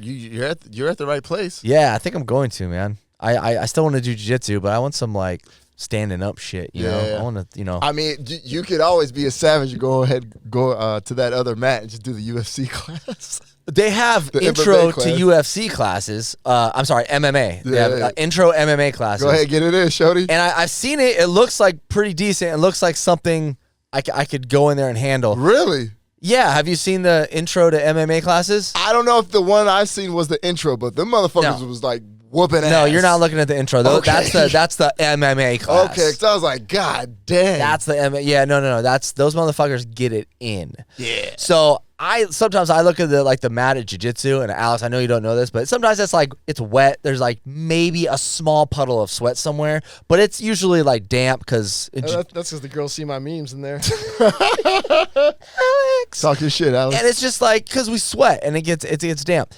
at the right place. Yeah, I think I'm going to, man. I still want to do jiu-jitsu, but I want some like standing up shit. You know, I want to, I mean, you could always be a savage. You go to that other mat and just do the UFC class. They have The intro MMA to class. UFC classes. I'm sorry, MMA. They have Yeah. intro MMA classes. Go ahead, get it in, shorty. And I've seen it. It looks like pretty decent. It looks like something I could go in there and handle. Really? Yeah. Have you seen the intro to MMA classes? I don't know if the one I've seen was the intro, but them motherfuckers No. was like whooping ass. No, you're not looking at the intro. Though. Okay. That's the MMA class. Okay, because I was like, God damn. That's the MMA. Yeah, no. That's those motherfuckers get it in. Yeah. So sometimes I look at the mat at jiu-jitsu, and Alex, I know you don't know this, but sometimes it's like it's wet. There's like maybe a small puddle of sweat somewhere, but it's usually like damp because That's because the girls see my memes in there. Alex. Talk your shit, Alex. And it's just like because we sweat and it gets damp.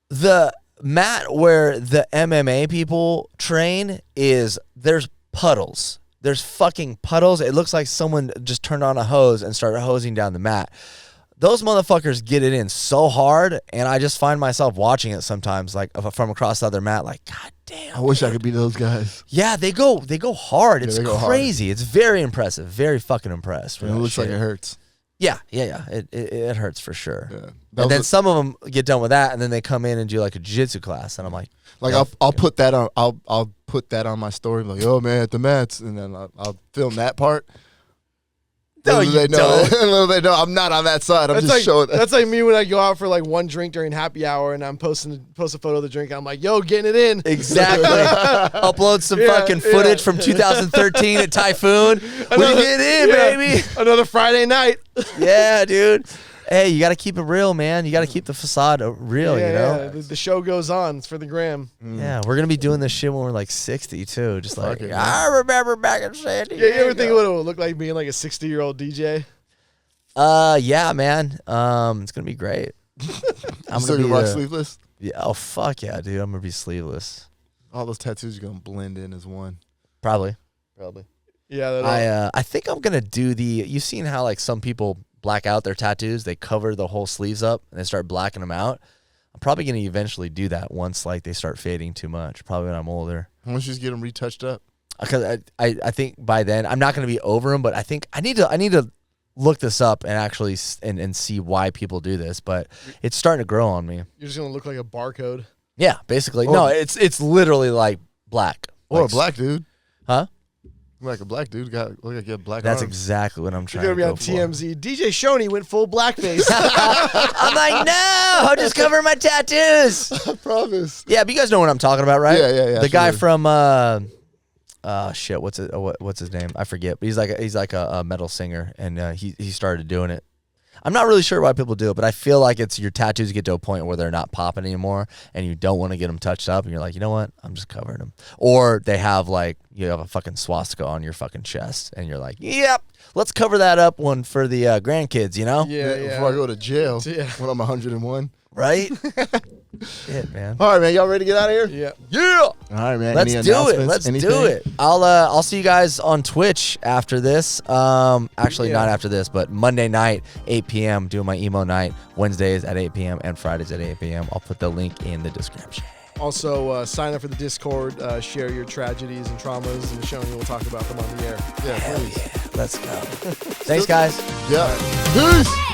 The Matt, where the MMA people train is there's puddles. There's fucking puddles. It looks like someone just turned on a hose and started hosing down the mat. Those motherfuckers get it in so hard, and I just find myself watching it sometimes, like from across the other mat, like, God damn. I wish I could be those guys. Yeah, they go hard. It's they go crazy. It's very impressive. Very fucking impressed. And it looks like it hurts. Yeah. It hurts for sure. Yeah. And then some of them get done with that, and then they come in and do like a jiu-jitsu class, and I'm like, I'll put that on. I'll put that on my story. Like, oh man, at the mats, and then I'll film that part. No, you don't. Little they know I'm not on that side. I'm just showing that. That's like me when I go out for like one drink during happy hour and I'm post a photo of the drink. I'm like, yo, getting it in. Exactly. Upload some fucking footage from 2013 at Typhoon. We get in, baby. Another Friday night. Yeah, dude. Hey, you got to keep it real, man. You got to keep the facade real, you know? Yeah. The show goes on. It's for the gram. Yeah, we're going to be doing this shit when we're like 60, too. Just like, it, I remember back in San Diego. Yeah, you ever think what it would look like being like a 60-year-old DJ? Yeah, man. It's going to be great. I'm Still gonna rock sleeveless? Yeah, oh, fuck yeah, dude. I'm going to be sleeveless. All those tattoos are going to blend in as one. Probably. Yeah. I think I'm going to do you've seen how like some people black out their tattoos, they cover the whole sleeves up and they start blacking them out. I'm probably going to eventually do that once like they start fading too much, probably when I'm older. Why don't you just get them retouched up? Because I think by then I'm not going to be over them, but I think I need to look this up and actually and see why people do this, but it's starting to grow on me. You're just going to look like a barcode. Yeah, basically. No, it's literally like black. Or like, a black dude. Huh? Like a black dude look like you have black That's arms. exactly what I'm trying You're to going to be on TMZ. DJ Schoeny went full blackface. I'm like, no, I'll just cover my tattoos. I promise. Yeah, but you guys know what I'm talking about, right? Yeah. The guy from shit, what's his name? I forget. But he's like a metal singer, and he started doing it. I'm not really sure why people do it, but I feel like it's your tattoos get to a point where they're not popping anymore, and you don't want to get them touched up, and you're like, you know what? I'm just covering them. Or they have like you have a fucking swastika on your fucking chest, and you're like, yep, let's cover that up one for the grandkids, you know? Yeah. Before I go to jail Yeah. when I'm 101. Right? Shit, man. All right, man. Y'all ready to get out of here? Yeah. Yeah. All right, man. Let's Any do it. announcements? Let's Anything? do it. I'll see you guys on Twitch after this. Actually, not after this, but Monday night, 8 p.m. doing my emo night. Wednesdays at 8 p.m. and Fridays at 8 p.m. I'll put the link in the description. Also, sign up for the Discord. Share your tragedies and traumas, and Schoeny will talk about them on the air. Yeah, Hell please. yeah. Let's go. Thanks, guys. Yeah. Peace.